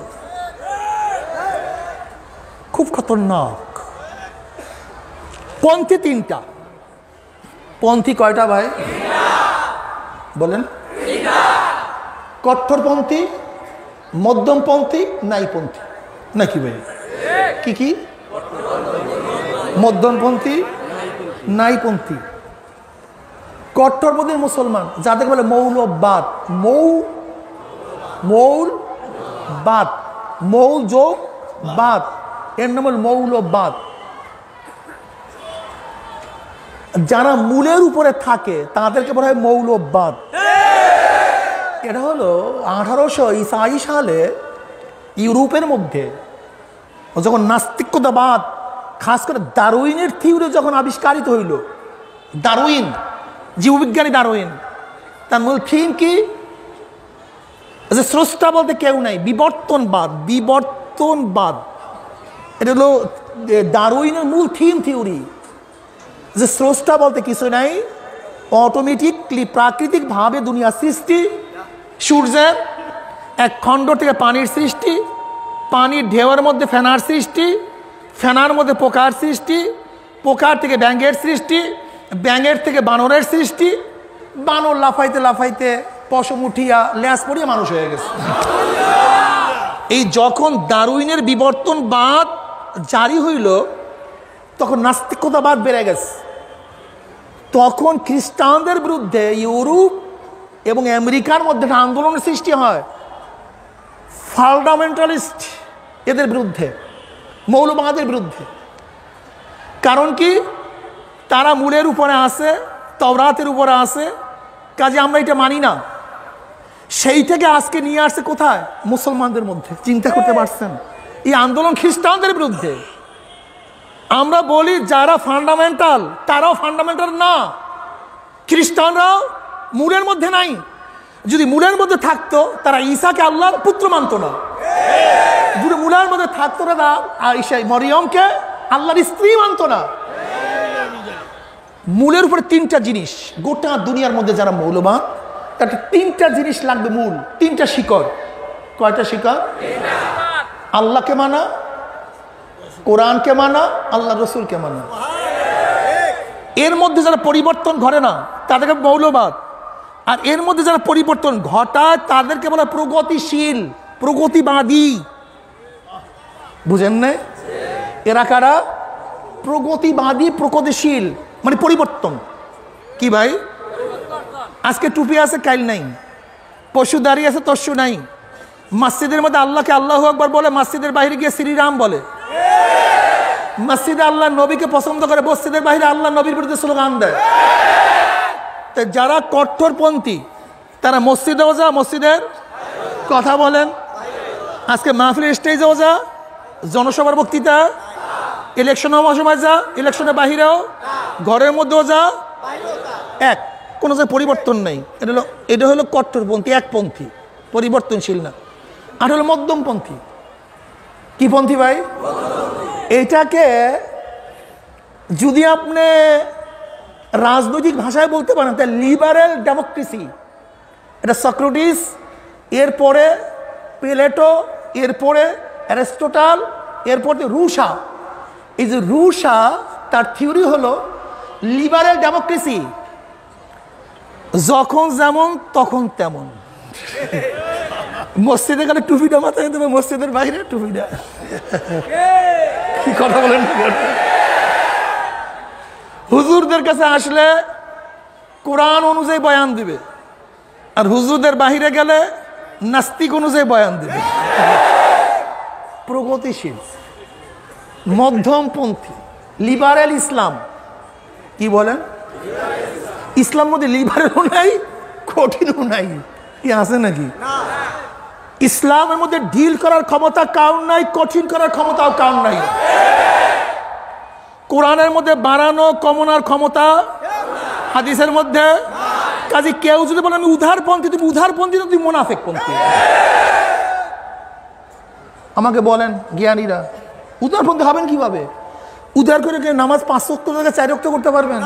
খুব খতরনাক। পন্থী তিনটা। পন্থী কয়টা ভাই বলেন? কট্টরপন্থী, মধ্যমপন্থী, নাইপন্থী, নাকি ভাই? কি কি? মধ্যমপন্থী, নাইপন্থী। কট্টরপন্থী মুসলমান যাদের বলে মৌলবাদ, মৌলবাদ, মৌল যোগ বাদ, এর নাম হল মৌলবাদ। যারা মূলের উপরে থাকে তাদেরকে বলা হয় মৌলবাদ। এটা হলো 1800 সালে ইউরোপের মধ্যে যখন নাস্তিকতাবাদ, খাস করে ডারউইনের থিওরি যখন আবিষ্কারিত হইল, ডারউইন, জীববিজ্ঞানী ডারউইন, তার মূল থিম কি? যে স্রষ্টা বলতে কেউ নাই, বিবর্তনবাদ। বিবর্তনবাদ এটা হলো ডারউইনের মূল থিম, থিওরি, যে স্রষ্টা বলতে কিছু নাই, অটোমেটিকলি প্রাকৃতিকভাবে দুনিয়া সৃষ্টি, সূর্যের এক খণ্ড থেকে পানির সৃষ্টি, পানির ঢেউয়ের মধ্যে ফেনার সৃষ্টি, ফেনার মধ্যে পোকার সৃষ্টি, পোকার থেকে ব্যাঙের সৃষ্টি, ব্যাঙের থেকে বানরের সৃষ্টি, বানর লাফাইতে লাফাইতে পশম উঠিয়া ল্যাস পড়িয়া মানুষ হয়ে গেছে। এই যখন ডারউইনের বিবর্তনবাদ জারি হইল তখন নাস্তিকতাবাদ বেড়ে গেছে। তখন খ্রিস্টানদের বিরুদ্ধে ইউরোপ এবং আমেরিকার মধ্যে আন্দোলনের সৃষ্টি হয়, ফান্ডামেন্টালিস্ট এদের বিরুদ্ধে, মৌলবাদের বিরুদ্ধে। কারণ কি? তারা মূলের উপরে আসে, তাওরাতের উপরে আসে, কাজে আমরা এটা মানি না। সেই থেকে আজকে নিয়ে আসছে কোথায়? মুসলমানদের মধ্যে। চিন্তা করতে পারছেন? এই আন্দোলন খ্রিস্টানদের বিরুদ্ধে। আমরা বলি যারা ফান্ডামেন্টাল তারাও ফান্ডামেন্টাল না, খ্রিস্টানরাও মূলের মধ্যে নাই। যদি মূলের মধ্যে থাকতো তারা ঈসাকে আল্লাহর পুত্র মানত না। যদি মূলের মধ্যে থাকতো তারা ঈসা মরিয়মকে আল্লাহর স্ত্রী মানত না। মূলের উপরে তিনটা জিনিস, গোটা দুনিয়ার মধ্যে যারা মৌলবাদ, তাতে তিনটা জিনিস লাগবে মূল, তিনটা শিকড়। কয়টা শিকড়? আল্লাহকে মানা, কোরআনকে মানা, আল্লাহ রসুলকে মানা। এর মধ্যে যারা পরিবর্তন ঘটে না তাদেরকে মৌলবাদ, আর এর মধ্যে যারা পরিবর্তন ঘটায় তাদেরকে বলা প্রগতিশীল, প্রগতিবাদী। বুঝেন না? এরা কারা? প্রগতিবাদী, প্রগতিশীল, মানে পরিবর্তন। কি ভাই? আজকে টুপি আছে, কাইল নাই। পশু দাঁড়িয়ে আছে, তস্যু নাই। মসজিদের মধ্যে আল্লাহকে আল্লাহু আকবার বলে, মসজিদের বাইরে গিয়ে শ্রীরাম বলে। মসজিদে আল্লাহ নবীকে পছন্দ করে, মসজিদের বাইরে আল্লাহ নবীর বিরুদ্ধে স্লোগান দেয়। তো যারা কট্টরপন্থী তারা মসজিদেও যা, মসজিদের কথা বলেন। আজকে মাহফিলের স্টেজেও যা, জনসভার বক্তৃতা, ইলেকশনের সময় যা, ইলেকশনের বাহিরেও, ঘরের মধ্যেও যা, এক, কোনো যে পরিবর্তন নেই। এটা হলো কট্টরপন্থী, একপন্থী, পরিবর্তনশীল না। আর হলো মধ্যমপন্থী। কি পন্থী ভাই? এটাকে যদি আপনি রাজনৈতিক ভাষায় বলতে পারেন তাহলে লিবারেল ডেমোক্রেসি। এটা সক্রেটিস, এরপরে প্লেটো, এরপরে অ্যারিস্টটল, এরপরে রুশা। এই যে রুশা, তার থিওরি হলো লিবারেল ডেমোক্রেসি, যখন যেমন তখন তেমন। মসজিদে গেলে টুপিটা মাথায় দেবে, মসজিদের বাইরে টুপিটা। কি কথা বলেন? হুজুরদের কাছে আসলে কোরআন অনুযায়ী বয়ান দিবে, আর হুজুরদের বাহিরে গেলে নাস্তিক অনুযায়ী বয়ান দিবে। প্রগতিশীল, মধ্যমপন্থী, লিবারেল ইসলাম। কি বলেন? ইসলাম মধ্যে লিবারেলও নাই, কঠিনও নাই। কি আছে নাকি? ইসলামের মধ্যে ডিল করার ক্ষমতা কাউর নাই, কঠিন করার ক্ষমতাও কাউর নাই। কোরআনের মধ্যে বাড়ানো কমানোর ক্ষমতা হাদিসের মধ্যে। কাজে কেউ যদি বলে আমি উদারপন্থী, তুমি উদারপন্থী না, তুমি মুনাফিকপন্থী। আমাকে বলেন জ্ঞানীরা, উদারপন্থী হবেন কিভাবে? উদার করে নামাজ 5 ওয়াক্ত থেকে 4 ওয়াক্ত করতে পারবেন?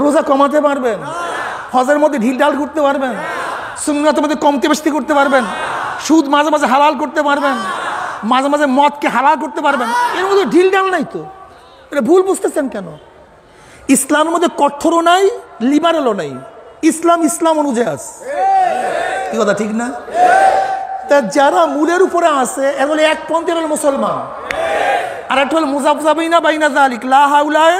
রোজা কমাতে পারবেন? হজের মধ্যে ঢিল ঢাল করতে পারবেন? সুন্নাতের মধ্যে কমতে বেশি করতে পারবেন? সুদ মাঝে মাঝে হালাল করতে পারবেন? মাঝে মাঝে মদকে হালাল করতে পারবেন? এর মধ্যে ঢিল ঢাল নাই তো। এটা ভুল বুঝতেছেন কেন? ইসলামের মধ্যে কঠোরও নাই, লিবারেলও নাই। ইসলাম ইসলাম অনুযায়ী আছে। এই কথা ঠিক না? তা যারা মূলের উপরে আছে এগুলো এক পন্থী হল মুসলমান, আর একটা হল মুজাফজাবিনা বাইনা যালিক, লা হাউলায়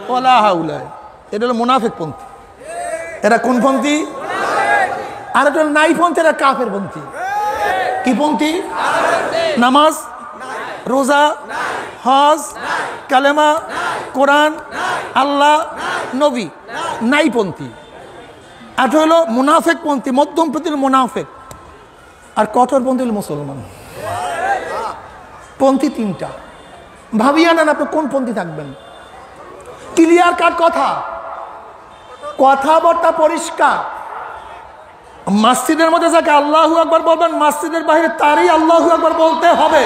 ওয়ালা হাউলায়। এটা হলো মুনাফিক পন্থী। এরা কোন পন্থী? আর একটা হল নাই পন্থী, এরা কাফের পন্থী। কি পন্থী? নামাজ, রোজা, হজ, কালেমা, কোরআন, আল্লাহ, নবী, নাই পন্থী। আর হলো মুনাফিক পন্থী, মধ্যমপন্থী মুনাফিক। আর কঠোরপন্থী হল মুসলমান। পন্থী 3টা। ভাবিয়া নেন আপনি কোন পন্থী থাকবেন। ক্লিয়ার কাট কথা, কথাবার্তা পরিষ্কার। মসজিদের মধ্যে যাকে আল্লাহু আকবার বলবেন, মসজিদের বাইরে তারই আল্লাহু আকবার বলতে হবে।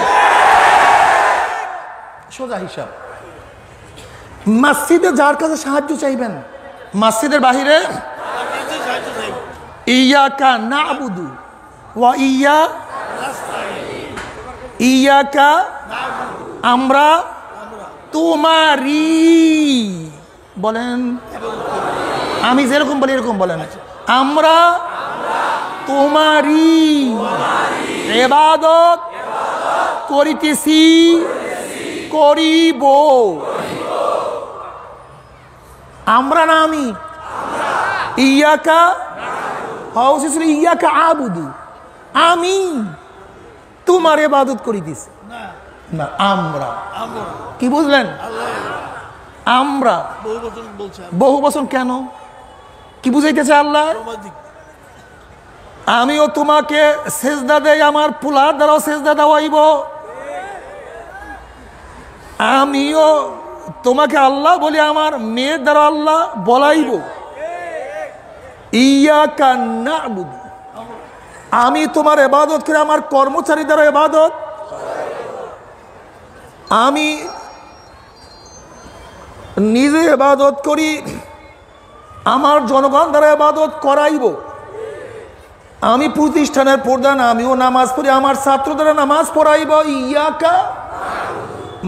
সোজা হিসাব। মসজিদে যার কাছে সাহায্য চাইবেন, মসজিদের বাহিরে ইয়াকা নাবুদু ওয়া ইয়াকা, আমরা তোমারই বলেন। আমি যেরকম বলি এরকম বলেন, আমরা তোমারই ইবাদত করিতেছি, করিব। আমরা না আমি। ইয়াকা হাউস ছিল ইয়াকা আবুদু, আমি তোমার ইবাদত করিতেছি না, আমরা। কি বুঝলেন? আমরা বহু বচন কেন? কি বুঝাইতেছে আল্লাহ? আমিও তোমাকে সেজদা দেই, আমার পুলার দ্বারাও সেজদা দেওয়াইব। আমিও তোমাকে আল্লাহ বলি, আমার মেয়ের দ্বারা আল্লাহ বলাইব। ইয়াকা নাবুদু, আমি তোমার ইবাদত করে আমার কর্মচারী দ্বারা ইবাদত, আমি নিজে ইবাদত করি, আমার জনগণ দ্বারা ইবাদত করাইব। আমি প্রতিষ্ঠানের প্রধান, আমিও নামাজ পড়ি, আমার ছাত্র দ্বারা নামাজ পড়াইব। ইয়াকা,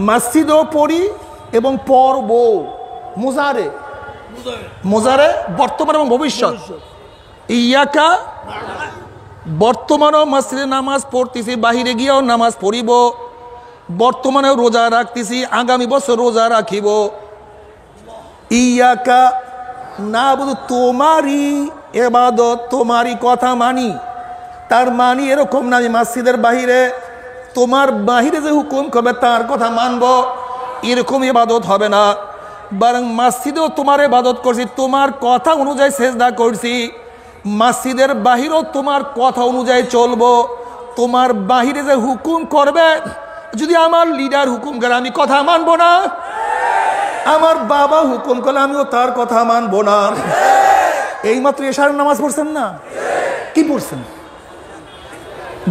মসজিদও পড়ি এবং পড়ব। মুজারে, মুজারে বর্তমান এবং ভবিষ্যৎ। ইয়াকা বর্তমানও মসজিদে নামাজ পড়তেছি, বাহিরে গিয়েও নামাজ পড়িব। বর্তমানে রোজা রাখতেছি, আগামী বছর রোজা রাখিব। ইয়াকা নাবুদু, তোমারই ইবাদত, তোমারই কথা মানি। তার মানি এরকম না আমি মসজিদের বাহিরে তোমার বাহিরে যে হুকুম করবে তার কথা মানব, এরকম ইবাদত হবে না। বরং মসজিদেও তোমার ইবাদত করছি, তোমার কথা অনুযায়ী সেজদা করছি। মসজিদের বাহিরেও তোমার কথা অনুযায়ী চলবো। তোমার বাহিরে যে হুকুম করবে, যদি আমার লিডার হুকুম করে আমি কথা মানবো না, আমার বাবা হুকুম করলে আমিও তার কথা মানবো না। এইমাত্র এশারের নামাজ পড়ছেন না? কি পড়ছেন?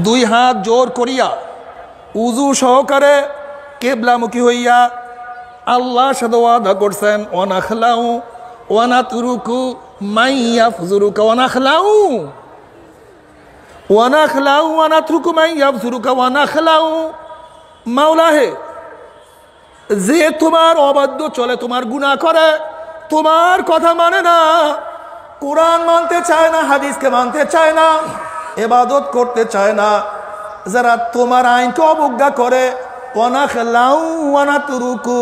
2 হাত জোর করিয়া উজু সহকারে কেবলামুখী হইয়া আল্লাহর সাথে ওয়াদা করছেন, ওয়ানাখলাউ ওয়ানাতরুকু মাইয়াফজুরুকা, ওয়ানাখলাউ ওয়ানাখলাউ ওয়ানাতরুকু মাইয়াফজুরুকা, ওয়ানাখলাউ মাওলা হে, যে তোমার অবাধ্য চলে, তোমার গুনাহ করে, তোমার কথা মানে না, কোরআন মানতে চায় না, হাদিসকে মানতে চায় না, ইবাদত করতে চায় না, যারা তোমার আইনকে অবজ্ঞা করে, ওয়ানাখলাউ ওয়ানাতরুকু,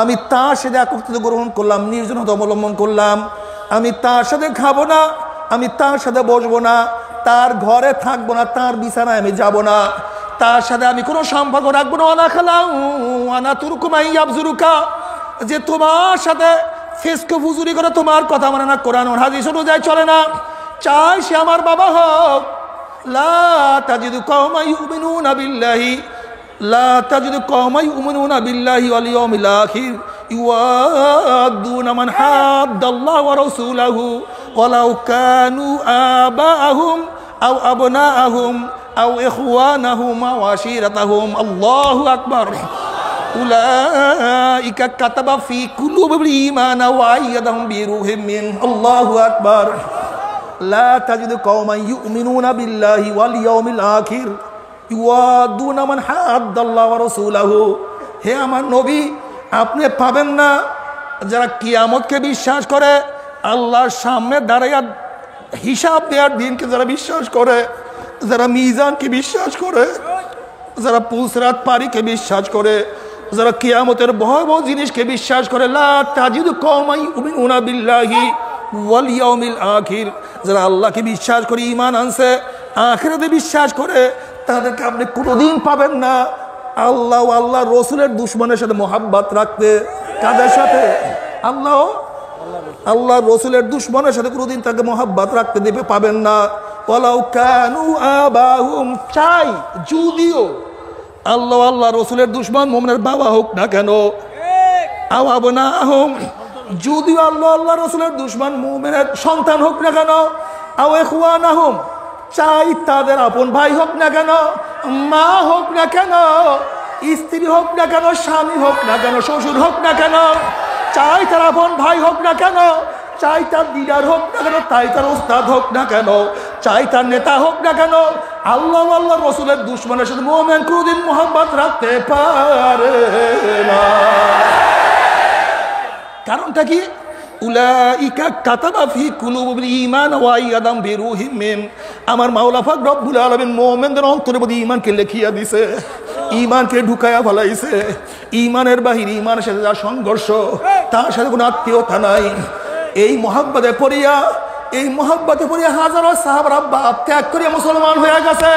আমি তার সাথে একত্রিত গ্রহণ করলাম, নির্জনতা অবলম্বন করলাম, আমি তার সাথে খাবো না, আমি তার সাথে বসবো না, তার ঘরে থাকবো না, তার বিছানায় আমি যাব না, তার সাথে আমি কোনো সম্পর্ক রাখবো না। ওয়ানাখলাউ ওয়ানাতরুকু মাইয়াফজুরুকা, যে তোমার সাথে ফেসকে ফুজুরি করে, তোমার কথা মানে না, কোরআন ও হাদিস অনুযায়ী চলে না, চাই সে আমার বাবা হোক। লা তাজিদু কওমান ইউমিনুনা বিল্লাহি, লা তাজিদু কওমান ইউমিনুনা বিল্লাহি ওয়াল ইয়াউমিল আখির ইউআদ্দুনা মান হাদ্দাল্লাহু ওয়া রাসূলাহু ওয়ালাউ কানু আবাআহুম আও আবনাআহুম আও ইখওয়ানাহুম আও আশীরাতাহুম। আল্লাহু আকবার। উলাইকা কাতাবা ফি কুলুবিহিম ঈমানা ওয়া আইয়াদাহুম বিরূহিম মিন। আল্লাহু আকবার। লা তাজিদু কওমান ইউমিনুনা বিল্লাহি ওয়াল ইয়াউমিল আখির ইউআদ্দুনা মান হাদ্দাল্লাহু ওয়া রাসূলাহু। হে আমার নবী, আপনি পাবেন না যারা কিয়ামতকে বিশ্বাস করে, আল্লাহর সামনে দাঁড়াইয়া হিসাব দেওয়ার দিনকে যারা বিশ্বাস করে, যারা মিজানকে বিশ্বাস করে, যারা পুসরাত পারিকে বিশ্বাস করে, যারা কিয়ামতের ভয়াবহ জিনিসকে বিশ্বাস করে, লা তাজিদু কওমান ইউমিনুনা বিল্লাহি ওয়াল ইয়াউমিল আখির, যারা আল্লাহকে বিশ্বাস করে, ঈমান আনছে, আখিরাতে বিশ্বাস করে, তাদেরকে আপনি কোনোদিন পাবেন না আল্লাহ আল্লাহ রসুলের দুশমনের সাথে মোহাব্বত রাখতে। কাদের সাথে? আল্লাহ রসুলের দুশমনের সাথে কোনোদিন তাকে মোহাব্বত রাখতে দেবে পাবেন না। ওয়ালাউ কানু আবাহুম, চাই যদিও আল্লাহ রসুলের দুশমন মুমিনের বাবা হোক না কেন, আও আবনাহুম, যদিও আল্লাহ রসুলের দুশমন মুমিনের সন্তান হোক না কেন, আও ইখওয়ানাহুম, চাই তাদের আপন ভাই হোক না কেন, মা হোক না কেন, স্ত্রী হোক না কেন, স্বামী হোক না কেন, শ্বশুর হোক না কেন, চাই তার আপন ভাই হোক না কেন, চাই তার লিডার হোক না কেন, চাই তার ওস্তাদ হোক না কেন, চাই তার নেতা হোক না কেন, আল্লাহ রসুলের দুশমনের সাথে মুমিন কোনদিন মোহাব্বত রাখতে পারে না। কারণটা কি? উলাইকা কাতাবা ফি কুলুবিহিম ঈমানা ওয়া আইয়াদাহুম বিরূহিম মিন। আমার মাওলা পাক রব্বুল আলামিন মুমিনদের অন্তরের মধ্যে ঈমানকে লিখিয়া দিছে, ঈমানকে ঢুকায়া ফেলাইছে। ঈমানের বাহিরে ঈমানের সাথে যা সংঘর্ষ, তার সাথে কোনো আত্মীয়তা নাই। এই মোহাব্বতে পড়িয়া হাজারো সাহাবারা বাপ ত্যাগ করিয়া মুসলমান হয়ে গেছে।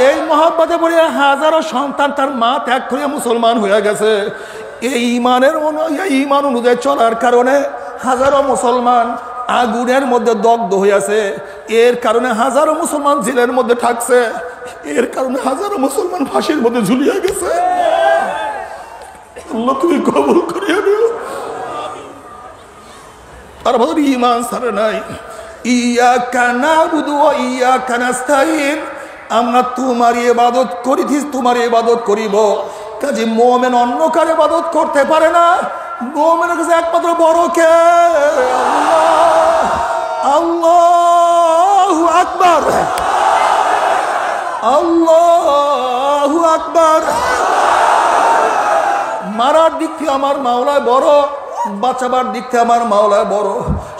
এই মোহাব্বতে পড়িয়া হাজারো সন্তান তার মা ত্যাগ করিয়া মুসলমান হয়ে গেছে। এই ঈমান অনুযায়ী চলার কারণে হাজারো মুসলমান আগুনের মধ্যে দগ্ধ হইয়াছে। এর কারণে হাজারো মুসলমান জেলের মধ্যে থাকছে। এর কারণে হাজারো মুসলমান ফাঁসির মধ্যে ঝুলিয়া গেছে। আল্লাহ তুমি কবুল করিয়া দিও। তার ভাবে ঈমান ছাড়ে নাই। ইয়াকা নাবুদু ওয়া ইয়াকা নাস্তাঈন, আমরা তোমার ইবাদত করিতেছি, তোমার ইবাদত করিব। কাজে মুমিন অন্য কারো ইবাদত করতে পারে না। মুমিনের কাছে একমাত্র বড় কে? আল্লাহু আকবার, আল্লাহু আকবার। মারার দিক থেকে আমার মাওলায় বড়, বাঁচাবার দিক থেকে আমার মাওলায় বড়,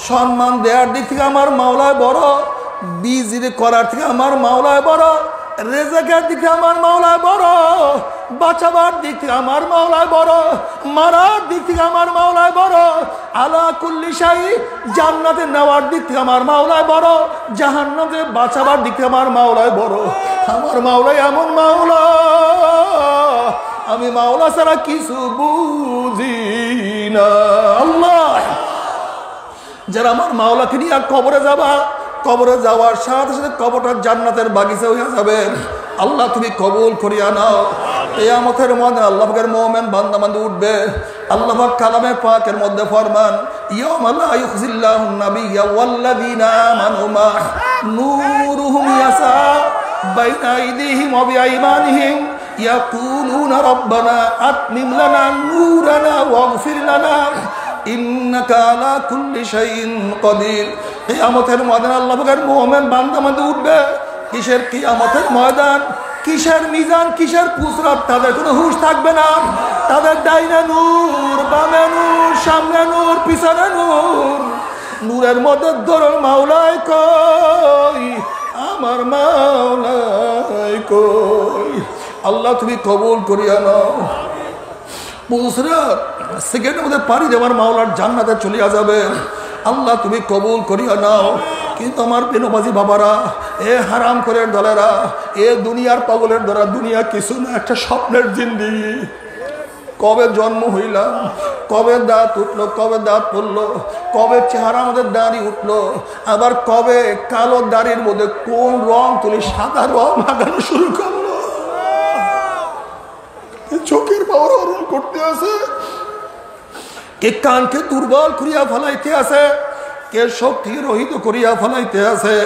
সম্মান দেওয়ার দিক থেকে আমার মাওলায় বড়, বিজির করার থেকে আমার মাওলায় বড়, রেজাকের দিক থেকে আমার মাওলায় বড়। বাঁচাবার দিক থেকে আমার মাওলায় বড়, মারার দিক থেকে আমার মাওলায় বড়, আলা কুল্লি শাই জান্নাতে নেওয়ার দিক থেকে আমার মাওলায় বড়, জাহান্নামে বাঁচাবার দিক থেকে আমার মাওলায় বড়। আমার মাওলায় এমন মাওলা, আমি মাওলা ছাড়া কিছু বুঝি না। আল্লাহ, যারা আমার মাওলাকে নিয়ে কবরে যাবা, কবরে যাওয়ার সাথে সাথে কবরটা জান্নাতের বাগিচা হয়ে যাবে। আল্লাহ তুমি কবুল করিয়া নাও। কিয়ামতের মধ্যে আল্লাহ পাকের মুমিন বান্দা বান্দা উঠবে। আল্লাহ পাক কালামে পাকের মধ্যে ফরমান, ইয়াউমা লা ইউখজিল্লাহুন নাবিয়্যা ওয়াল্লাযীনা আমানু মা নূরুহুম ইয়াসা বাইনা আইদিহিম ওয়া বিআইমানিহিম ইয়াকুলুনা রাব্বানা আতমিম লানা নূরানা ওয়াগফির লানা ইন্নাকা আলা কুল্লি শাইইন কাদির। কিয়ামতের ময়দানে আল্লাহ পাকের মুমিন বান্দা বান্দা উঠবে। কিসের কিয়ামতের ময়দান, কিসের মিজান, কিসের পুসরাত, তাদের কোনো হুঁশ থাকবে না। তাদের ডাইনে নূর, বামে নূর, সামনে নূর, পিছনে নূর। নূরের মধ্যে ধরো মাওলায় কই, আমার মাওলায় কই। আল্লাহ তুমি কবুল করিয়া নাও। পুসরাত সেকেন্ডের মধ্যে পারি দেওয়ার মাওলার জান্নাতে চলিয়া যাবে। আল্লাহ তুমি কবুল করিয়া নাও। কিন্তু আমার বেনমাজি বাবারা, এ হারাম করের দলেরা, এ দুনিয়ার পাগলের দ্বারা, দুনিয়া কিছু না, একটা স্বপ্নের জিন্দেগি। কবে জন্ম হইলাম, কবে দাঁত উঠলো, কবে দাঁত পড়লো, কবে চেহারা আমাদের দাড়ি উঠলো, আবার কবে কালো দাড়ির মধ্যে কোন রং তুলি সাদা রং লাগানো শুরু করলো। চোখের পাওয়ার হরণ করতে আছে, কে কানকে দুর্বল করিয়া ফেলাইতে আছে, কে শক্তি রহিত করিয়া ফেলাইতে আছে।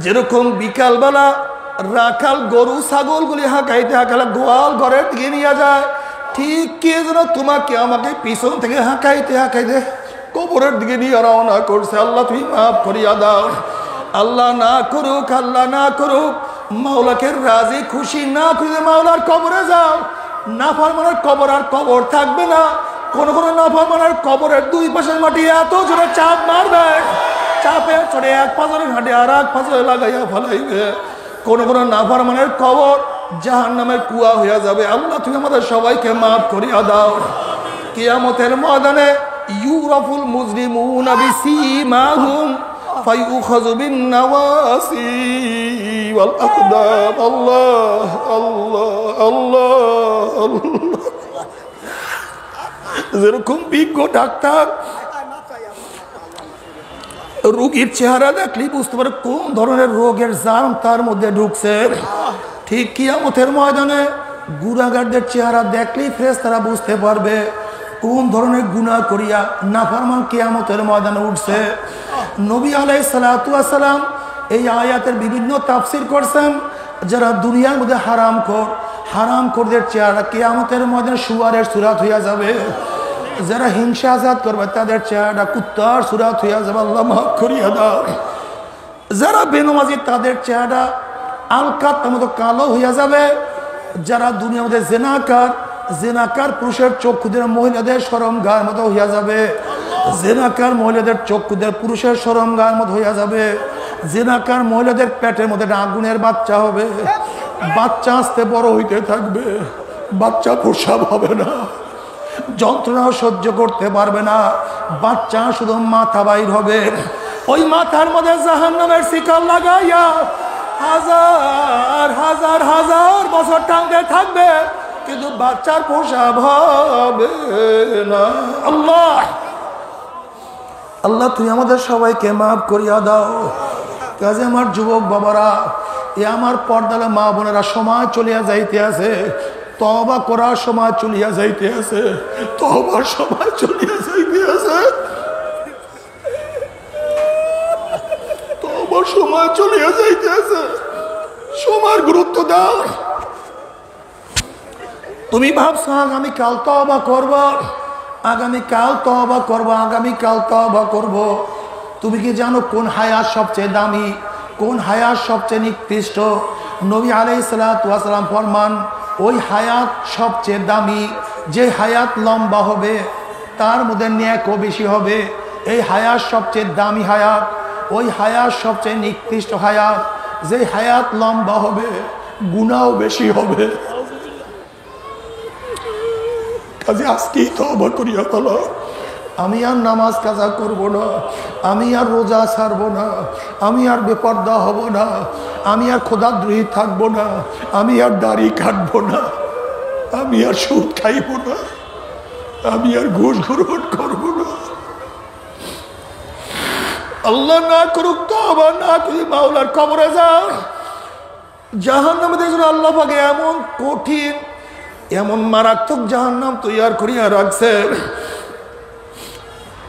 যেরকম বিকালবেলা রাখাল গরু ছাগলগুলি হাঁকাইতে হাঁকালে গোয়াল ঘরের দিকে নিয়ে যায়, ঠিক কে যেন তোমাকে আমাকে পিছন থেকে হাঁকাইতে হাঁকাইতে কবরের দিকে নিয়ে রওনা করছে। আল্লাহ তুমি মাফ করিয়া দাও। আল্লাহ না করুক, আল্লাহ না করুক, মাওলাকে রাজি খুশি না করে মাওলার কবরে যাও। নাফরমানের কবর আর কবর থাকবে না। কোন কোন নাফরমানের কবরের দুই পাশের মাটি এত জোরে চাপ মারবে, চাপে চড়ে এক পাথরে ঘাটে আর এক পাথরে লাগাইয়া ফেলাইবে। কোন কোন নাফরমানের কবর জাহান্নামের কুয়া হইয়া যাবে। আল্লাহ তুমি আমাদের সবাইকে মাফ করিয়া দাও। কিয়ামতের ময়দানে ইউরাফুল মুজরিমুনা বিসীমাহুম ফায়ুখাযু বিন-নাওয়াসি ওয়াল আকদাম। আল্লাহ আল্লাহ আল্লাহ আল্লাহ। যেরকম বিজ্ঞ ডাক্তার রোগীর চেহারা দেখলেই বুঝতে পারে কোন ধরনের রোগের জার্ম তার মধ্যে ঢুকছে, ঠিক কিয়ামতের ময়দানে গুনাহগারদের চেহারা দেখলেই ফেরেশতারা বুঝতে পারবে কোন ধরনের গুনাহ করিয়া নাফরমান কিয়ামতের ময়দানে উঠছে। নবী আলাইহিস সালাতু ওয়াস সালাম এই আয়াতের বিভিন্ন তাফসীর করছেন। যারা দুনিয়ার মধ্যে হারামখোরদের চেহারা কিয়ামতের ময়দানে শুয়ারের সূরত হইয়া যাবে। যারা হিংসা আজাদ করবে তাদের চেহারা কুত্তার সূরত হইয়া যাবে। আল্লাহ মাফ করিয়া দাও। যারা বেনমাজি তাদের চেহারা আলকাতার মতো কালো হইয়া যাবে। যারা দুনিয়ার মধ্যে জেনাকার পুরুষের চক্ষুদের মহিলাদের শরমগার মতো হইয়া যাবে। জেনাকার মহিলাদের চক্ষুদের পুরুষের শরমগার মতো হইয়া যাবে। জেনাকার মহিলাদের পেটের মধ্যে আগুনের বাচ্চা হবে। বাচ্চা আস্তে বড় হইতে থাকবে, বাচ্চা প্রসব হবে না, যন্ত্রণাও সহ্য করতে পারবে না, বাচ্চা শুধু মাথা বাইর হবে। ওই মাথার মধ্যে জাহান্নামের শিকল লাগাইয়া হাজার হাজার হাজার বছর টাঙ্গে থাকবে, কিন্তু বাচ্চার প্রসব হবে না। আল্লাহ আল্লাহ তুমি আমাদের সবাইকে মাফ করিয়া দাও। কাজে আমার যুবক বাবারা, এ আমার পর্দালা মা বোনেরা, সময় চলিয়া যাইতে আছে, তওবা করার সময় চলিয়া যাইতে আছে, তওবার সময় চলিয়া যাইতে আছে, তওবার সময় চলিয়া যাইতে আছে। সময়ের গুরুত্ব দাও। তুমি ভাবছো আগামীকাল তওবা করবো, আগামীকাল তওবা করবো, আগামীকাল তওবা করবো। তুমি কি জানো কোন হায়াত সবচেয়ে দামি, কোন হায়াত সবচেয়ে নিকৃষ্ট? নবী আলাইহিস সালাতু ওয়াস সালাম ফরমান, ওই হায়াত সবচেয়ে দামি যে হায়াত লম্বা হবে, তার মধ্যে নেকও বেশি হবে। এই হায়াত সবচেয়ে দামি হায়াত। ওই হায়াত সবচেয়ে নিকৃষ্ট হায়াত যে হায়াত লম্বা হবে, গুনাহও বেশি হবে। কাজে আজকেই তওবা করিয়া ফেলো। আমি আর নামাজ কাজা করব না, আমি আর রোজা ছাড়ব না, আমি আর বেপর্দা হব না, আমি আর খোদাদ্রোহী থাকব না, আমি আর দাড়ি কাটব না, আমি আর সুদ খাইব না, আমি আর ঘুষ গ্রহণ করব না। আল্লাহ না করুক তওবা না করি মাওলার কবরে যাও। জাহান্নামে দেখুন আল্লাহ পাকে এমন কঠিন এমন মারাত্মক জাহান্নাম তৈয়ার করিয়া রাখছে।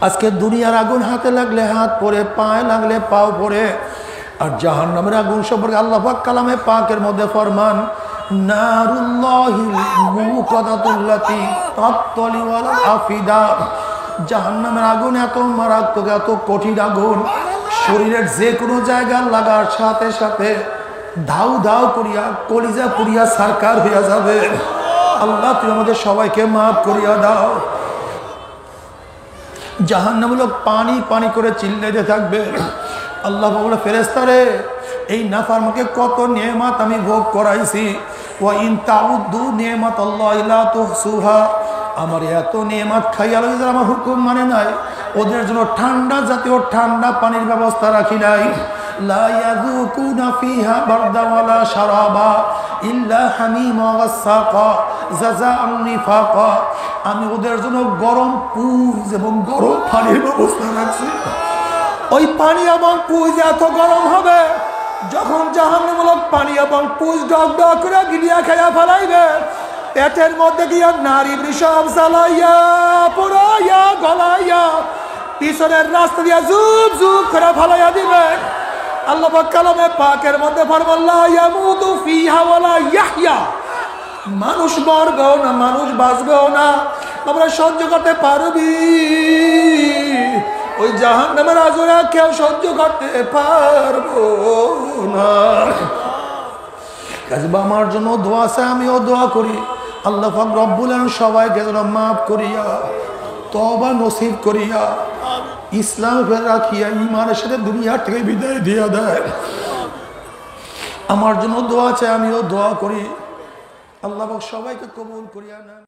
আজকে দুনিয়ার আগুন হাতে লাগলে হাত পড়ে, পায়ে লাগলে পাও পড়ে। আর জাহান্নামের আগুন সম্পর্কে আল্লাহ পাক কালামে পাকের মধ্যে ফরমান, নারুল্লাহিল মুকাদাতুল্লাতি তাত্তালি ওয়াল আফিদা। জাহান্নামের আগুন এত মারাত্মক, এত কঠিন আগুন, শরীরের যে কোনো জায়গা লাগার সাথে সাথে ধাউ ধাউ করিয়া কলিজা পুরিয়া সারকার হইয়া যাবে। আল্লাহ তুমি আমাদের সবাইকে মাফ করিয়া দাও। জাহান্নামের লোক পানি পানি করে চিল্লাইতে থাকবে। আল্লাহ বলে, ফেরেশতারে এই নাফরমানকে কত নেয়ামত আমি ভোগ করাইছি, ওয়া ইন তাউদ্দু নিয়ামাতাল্লাহি লা তুহসুহা। আমার এত নেয়ামত খাইয়া লই যারা আমার হুকুম মানে নাই, ওদের জন্য ঠান্ডা জাতীয় ঠান্ডা পানির ব্যবস্থা রাখি নাই। লা ইয়াযুকুনা ফিহা বারদা ওয়ালা শারাবা ইল্লা হামিমা ওয়া সাকা জাযাআন নিফাকা। আমি ওদের জন্য গরম পুজ এবং গরম পানির ব্যবস্থা রাখছি। ওই পানি এবং পুজ এত গরম হবে, যখন জাহান্নামূলক পানি এবং পুজ ডক ডক করে গিলিয়া খাইয়া ফেলাইবে, পেটের মধ্যে গিয়া নারী বৃষভ জ্বালাইয়া পোড়াইয়া গলাইয়া পিছনের রাস্তা দিয়া জুব জুব করে ফেলাইয়া দিবে। আল্লাহ পাক কালামে পাকের মধ্যে ফরমান, লা ইয়ামুতু ফিহা ওয়ালা ইয়াহইয়া। মানুষ মরবেও না, মানুষ বাঁচবেও না। আমরা সহ্য করতে পারবি? ওই জাহান্নামের আগুন কেউ সহ্য করতে পারবো না। কাজে আমার জন্য দোয়া আছে, আমিও দোয়া করি আল্লাহ পাক রব্বুল আলামিন সবাইকে যেন মাফ করিয়া তওবা নসিব করিয়া ইসলাম ফের রাখিয়া ঈমানের সাথে দুনিয়ার থেকে বিদায় দিয়া দেয়। আমার জন্য দোয়া আছে, আমিও দোয়া করি আল্লাহ পাক সবাইকে কবুল করিয়া নেন।